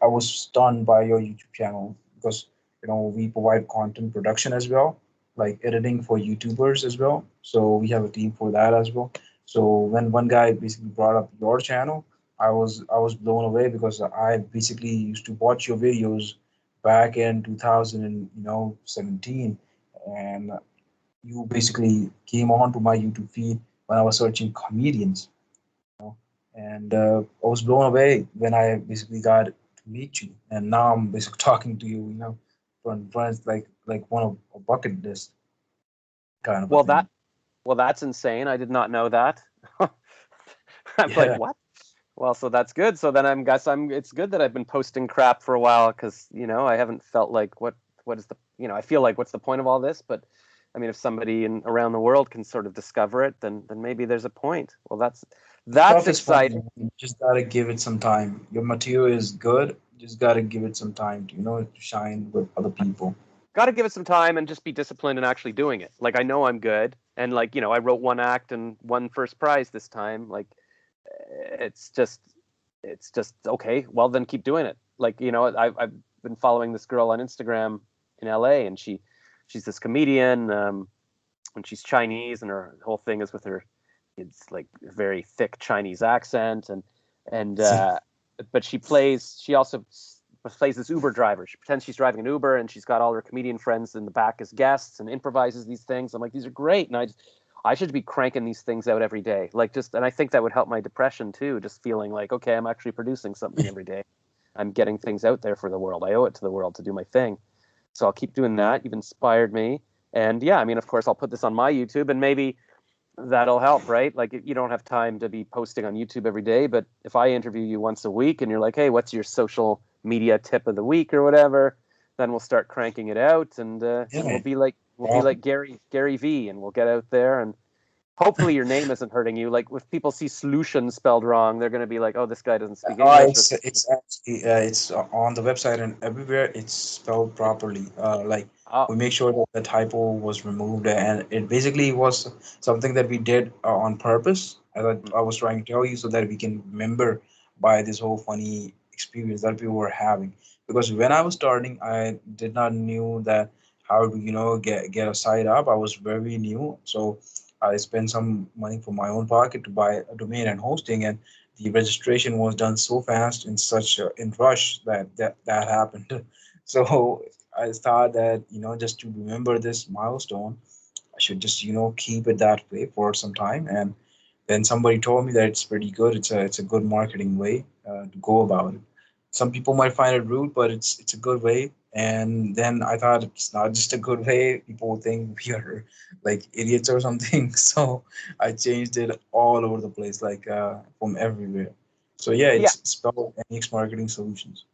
I was stunned by your YouTube channel because we provide content production as well, like editing for YouTubers as well. So we have a team for that as well. So when one guy basically brought up your channel, I was blown away because I basically used to watch your videos back in 2017, and you basically came onto my YouTube feed when I was searching comedians, and I was blown away when I basically got to meet you, and now I'm basically talking to you, from like one of a bucket list kind of a
Well,
thing.
that's insane. I did not know that. I'm like,
Yeah,
what? Well, so that's good. So then I'm it's good that I've been posting crap for a while because, I haven't felt like what is the, I feel like what's the point of all this? But I mean, if somebody around the world can sort of discover it, then maybe there's a point. Well, that's
stuff is fun.
exciting.
Man. You just gotta give it some time. Your material is good. You just gotta give it some time to shine with other people.
Got to give it some time and just be disciplined in actually doing it. Like I know I'm good and like, I wrote one act and won first prize this time. Like it's just it's just okay. Well, then keep doing it. Like I've been following this girl on Instagram in LA, and she's this comedian, and she's Chinese, and her whole thing is with her, it's like a very thick Chinese accent, and but she also plays this Uber driver. She pretends she's driving an Uber, and she's got all her comedian friends in the back as guests and improvises these things. I'm like, these are great, and I should be cranking these things out every day. And I think that would help my depression too, just feeling like, okay, I'm actually producing something every day. I'm getting things out there for the world. I owe it to the world to do my thing. So I'll keep doing that. You've inspired me. And yeah, I mean, of course, I'll put this on my YouTube, and maybe that'll help, right? Like, you don't have time to be posting on YouTube every day, but if I interview you once a week and you're like, hey, what's your social media tip of the week or whatever, then we'll start cranking it out, and we'll be like Gary V, and we'll get out there, and hopefully your name isn't hurting you. Like, if people see solution spelled wrong, they're going to be like, oh, this guy doesn't speak English.
It's actually it's on the website, and everywhere it's spelled properly. Like,
Oh,
we make sure that the typo was removed, and it basically was something that we did on purpose, as I was trying to tell you, so that we can remember by this whole funny experience that we were having. Because when I was starting, I did not knew that how to get a site up. I was very new, so I spent some money from my own pocket to buy a domain and hosting, and the registration was done so fast in such in rush that happened. So I thought that just to remember this milestone, I should just keep it that way for some time. And then somebody told me that it's pretty good. It's a good marketing way to go about it. Some people might find it rude, but it's a good way. And then I thought it's not just a good way. People will think we are like idiots or something. So I changed it all over the place, like from everywhere. So yeah,
yeah.
it's spelled NX Marketing Solutions.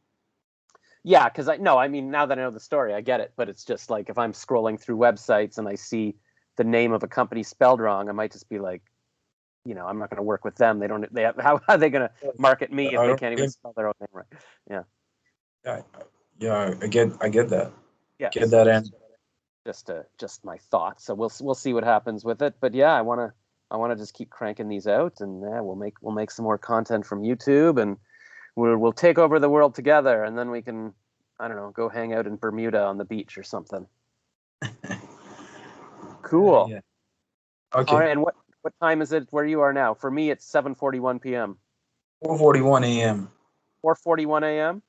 Yeah, because I mean, now that I know the story, I get it. But it's just like, if I'm scrolling through websites and I see the name of a company spelled wrong, I might just be like, I'm not going to work with them. How are they going to market me if
I
they
don't
can't even
blame.
spell their own name right? Yeah,
Yeah, yeah, I get that.
yeah.
Get
So
that,
just
and
just my thoughts. So we'll see what happens with it. But yeah, I want to just keep cranking these out, and yeah, we'll make some more content from YouTube, and we'll take over the world together, and then we can, I don't know, go hang out in Bermuda on the beach or something. Cool.
yeah.
All
Okay.
right, and what time is it where you are now? For me, it's 7:41 p.m.
4:41 a.m.
4:41 a.m.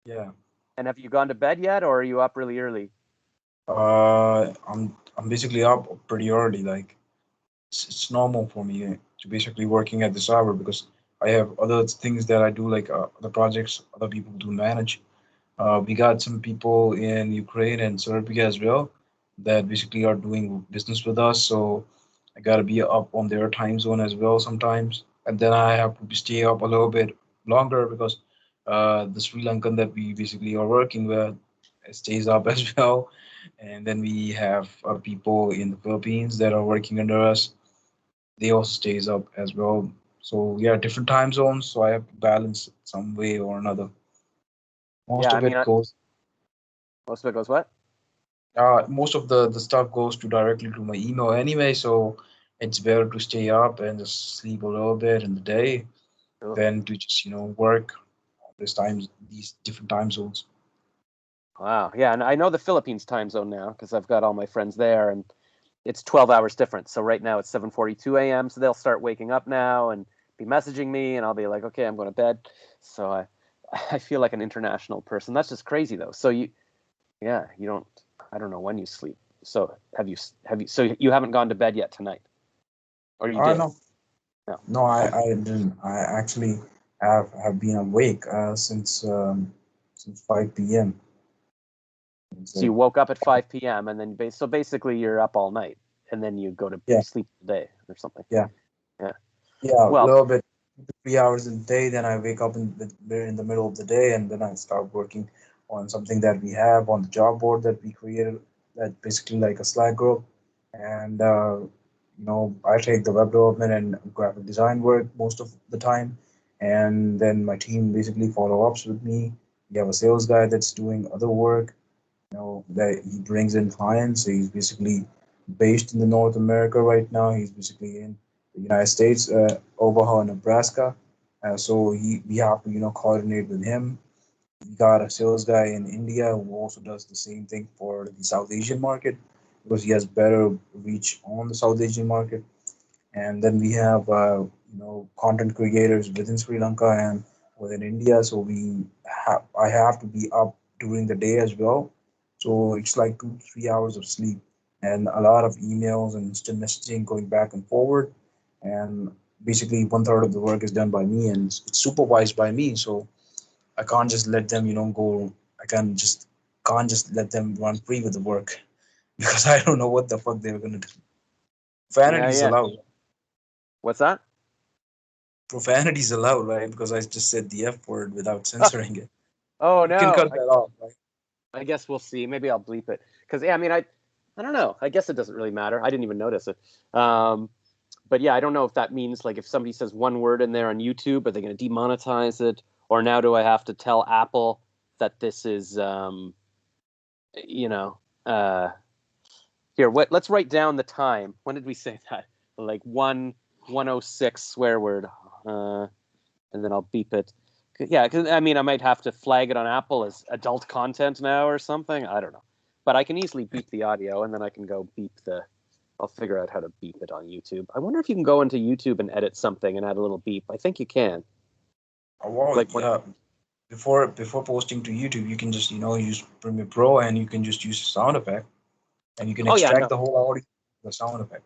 Yeah.
And have you gone to bed yet, or are you up really early?
I'm basically up pretty early. Like, it's normal for me to basically working at this hour because I have other things that I do, like the projects other people do manage. We got some people in Ukraine and Serbia as well that basically are doing business with us. So I gotta be up on their time zone as well sometimes, and then I have to stay up a little bit longer because the Sri Lankan that we basically are working with stays up as well, and then we have people in the Philippines that are working under us. They also stays up as well. So yeah, different time zones. So I have to balance it some way or another. Most
Yeah, I
of
mean,
it goes.
most of it goes what?
Most of the stuff goes to directly to my email anyway, so it's better to stay up and just sleep a little bit in the day
Ugh.
than to just work these different time zones.
Wow. Yeah, and I know the Philippines time zone now because I've got all my friends there, and it's 12 hours different. So right now it's 7:42 a.m. So they'll start waking up now and be messaging me, and I'll be like, okay, I'm going to bed. So I feel like an international person. That's just crazy though. So yeah, you don't. I don't know when you sleep. So have you? So you haven't gone to bed yet tonight, or you did?
No,
No.
no, I didn't. I actually have been awake since 5 p.m. It's
So you
like,
woke up at 5 p.m. and then so basically you're up all night, and then you go to
yeah,
sleep today or something.
yeah,
Yeah.
yeah, a
Well,
little bit, 3 hours a day. Then I wake up in the middle of the day, and then I start working on something that we have on the job board that we created. That basically like a Slack group, and I take the web development and graphic design work most of the time, and then my team basically follow ups with me. We have a sales guy that's doing other work, that he brings in clients. So he's basically based in the North America right now. He's basically in the United States, Omaha, Nebraska. So we have to coordinate with him. we got a sales guy in India who also does the same thing for the South Asian market because he has better reach on the South Asian market. And then we have content creators within Sri Lanka and within India. So I have to be up during the day as well. So it's like 2 3 hours of sleep and a lot of emails and instant messaging going back and forward. And basically one third of the work is done by me and it's supervised by me. So I can't just let them, go. I can't just let them run free with the work because I don't know what the fuck they're gonna do.
Yeah,
Profanity is
yeah.
allowed.
What's that?
Profanity is allowed, right? Because I just said the F word without censoring it.
Oh
You can
no.
cut that off, right?
I guess we'll see. Maybe I'll bleep it because yeah, I mean, I don't know. I guess it doesn't really matter. I didn't even notice it. But yeah, I don't know if that means like if somebody says one word in there on YouTube, are they going to demonetize it, or now do I have to tell Apple that this is, you know, uh, here? What? Let's write down the time. When did we say that? Like 1:06 swear word, and then I'll beep it. Yeah, because I mean, I might have to flag it on Apple as adult content now or something. I don't know, but I can easily beep the audio, and then I can go beep the. I'll figure out how to beep it on YouTube. I wonder if you can go into YouTube and edit something and add a little beep. I think you can.
Oh, well,
Like what?
yeah. Before posting to YouTube, you can just use Premiere Pro and you can just use the sound effect and you can
Oh yeah,
extract
no,
the whole audio, the sound effect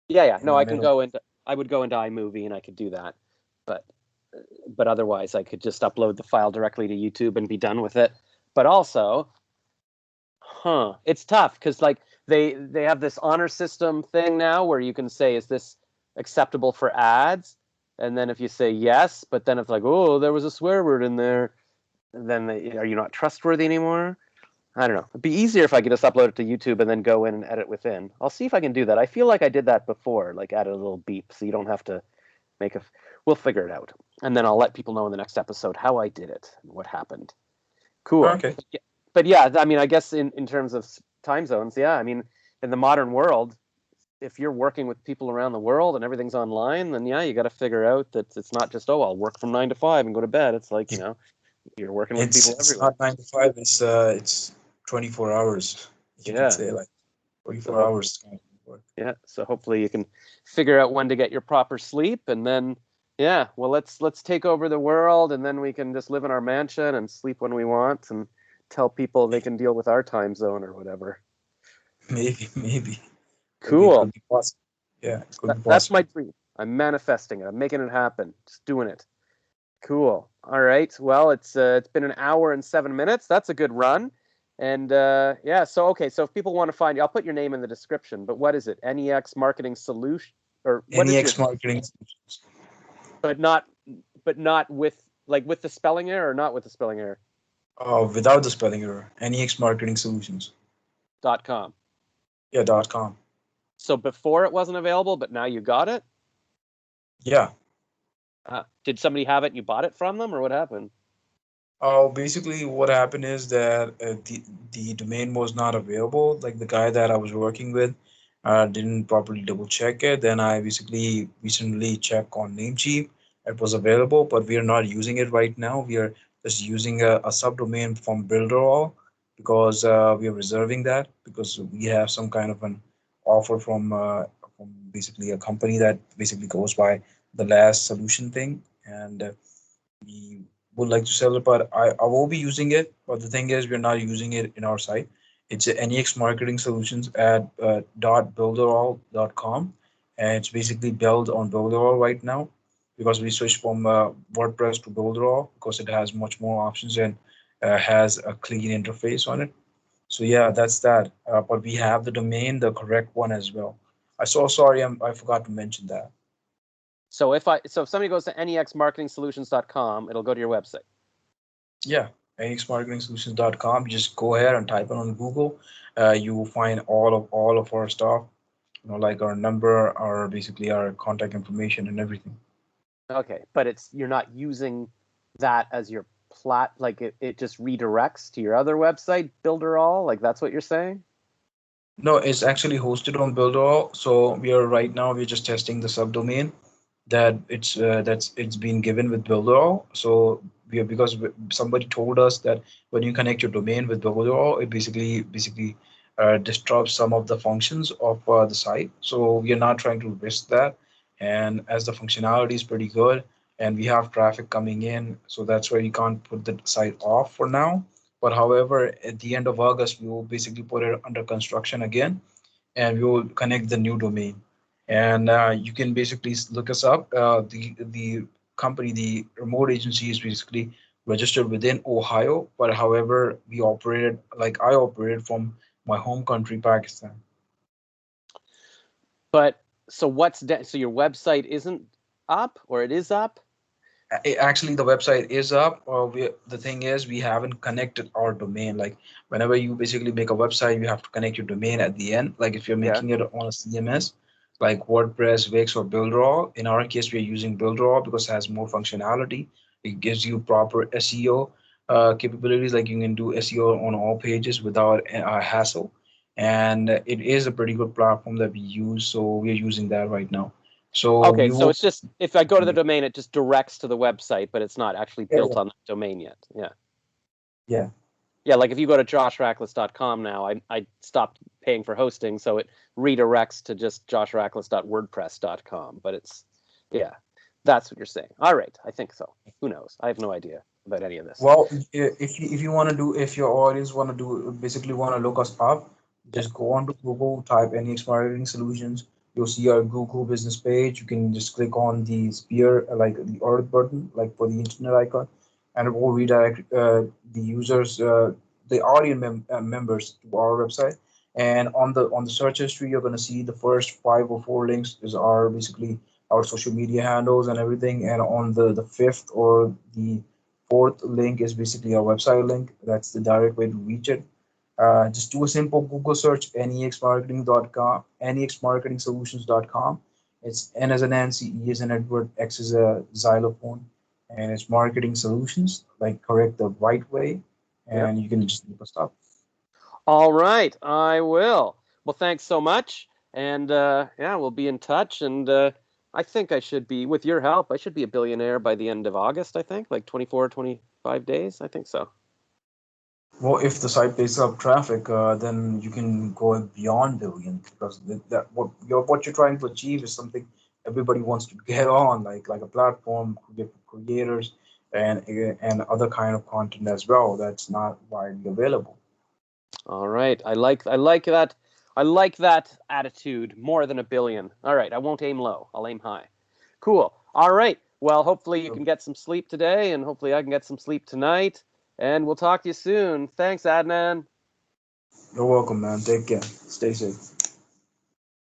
yeah, yeah,
in
no.
the
I can
middle.
go into. I would go into iMovie and I could do that, but otherwise I could just upload the file directly to YouTube and be done with it. But also, it's tough because like they have this honor system thing now where you can say, is this acceptable for ads? And then if you say yes, but then it's like, oh, there was a swear word in there, then are you not trustworthy anymore? I don't know. It'd be easier if I could just upload it to YouTube and then go in and edit within. I'll see if I can do that. I feel like I did that before, like add a little beep so you don't have to make a. We'll figure it out. And then I'll let people know in the next episode how I did it and what happened. Cool.
Okay.
But yeah, I mean, I guess in terms of time zones, yeah, I mean, in the modern world, if you're working with people around the world and everything's online, then yeah, you got to figure out that it's not just, oh, I'll work from 9 to 5 and go to bed. It's like, you're working with
It's
people
it's
everywhere.
not 9 to 5. It's 24 hours. You can
Yeah.
say like
So
24
hopefully,
hours kind of work.
yeah. So hopefully you can figure out when to get your proper sleep, and then yeah, well, let's take over the world, and then we can just live in our mansion and sleep when we want, and tell people they can deal with our time zone or whatever.
Maybe it
Cool.
could be possible. Yeah, it could be
That's my
possible.
dream. I'm manifesting it. I'm making it happen. Just doing it. Cool. All right. Well, it's been an hour and 7 minutes. That's a good run. And yeah, so okay. So if people want to find you, I'll put your name in the description. But what is it? NEX Marketing Solution, or what is your?
NEX Marketing Solutions.
But not, with like with the spelling error, or not with the spelling error.
Without the spelling error. NEX Marketing Solutions.
.com.
Yeah, .com.
So before it wasn't available, but now you got it.
Yeah.
Did somebody have it and you bought it from them, or what happened?
Basically, what happened is that the domain was not available. Like the guy that I was working with, didn't properly double check it. Then I basically recently checked on Namecheap. It was available, but we are not using it right now. We are just using a subdomain from Builderall because we are reserving that because we have some kind of an offer from basically a company that basically goes by the last solution thing and. We would like to sell it, but I will be using it. But the thing is, we're not using it in our site. It's a NEX Marketing Solutions at .builderall.com, and it's basically built on Builderall right now because we switched from WordPress to Builderall because it has much more options and has a clean interface on it. So yeah, that's that. But we have the domain, the correct one as well. Sorry, I forgot to mention that.
So if somebody goes to nexmarketingsolutions.com, it'll go to your website.
Yeah, nxmarketingsolutions.com. Just go ahead and type it on Google. You will find all of our stuff, like our number, our basically our contact information and everything.
Okay, but you're not using that as your like it just redirects to your other website, Builderall, like that's what you're saying?
No, it's actually hosted on Builderall. So we're just testing the subdomain that it's been given with Builderall. So because somebody told us that when you connect your domain with Bubble, it basically disrupts some of the functions of the site. So we are not trying to risk that. And as the functionality is pretty good, and we have traffic coming in, so that's why we can't put the site off for now. But however, at the end of August, we will basically put it under construction again, and we will connect the new domain. And you can basically look us up. The company, the remote agency, is basically registered within Ohio, but however, we operated like I operated from my home country, Pakistan.
But so so your website isn't up, or it is up?
Actually, the website is up. The thing is, we haven't connected our domain. Like whenever you basically make a website, you have to connect your domain at the end. Like if you're
Yeah.
making it on a CMS, like WordPress, Wix, or BuildRaw. In our case, we're using BuildRaw because it has more functionality. It gives you proper SEO capabilities. Like you can do SEO on all pages without a hassle. And it is a pretty good platform that we use. So we're using that right now. So
Okay,
we
so
will.
it's just if I go to the domain, it just directs to the website, but it's not actually built on the domain yet. Yeah.
Yeah.
Yeah, like if you go to joshrackless.com now, I stopped paying for hosting, so it redirects to just joshrackless.wordpress.com. But it's, yeah, that's what you're saying. All right, I think so. Who knows? I have no idea about any of this.
Well, if you want to do, if your audience want to do, basically want to look us up,
Yeah.
just go on to Google, type NX Marketing Solutions. You'll see our Google business page. You can just click on the spear, like the earth button, like for the internet icon, and it will redirect the users, the audience members to our website. And on the search history, you're going to see the first 5 or 4 links is our basically our social media handles and everything. And on the fifth or the fourth link is basically our website link. That's the direct way to reach it. Just do a simple Google search, nexmarketing.com, nexmarketingsolutions.com. It's N as an Nancy, E as an Edward, X as a xylophone, and it's marketing solutions, like correct the right way,
Yep.
and you can just look us up.
All right, I will. Well, thanks so much, and yeah, we'll be in touch. And I think I should be, with your help, I should be a billionaire by the end of August. I think, like 24, 25 days. I think so.
Well, if the site picks up traffic, then you can go beyond billion because what you're trying to achieve is something everybody wants to get on, like a platform for creators and other kind of content as well that's not widely available.
All right. I like that. I like that attitude more than a billion. All right. I won't aim low. I'll aim high. Cool. All right. Well, hopefully you
So
can get some sleep today, and hopefully I can get some sleep tonight. And we'll talk to you soon. Thanks, Adnan.
you're welcome, man. Take care. Stay safe.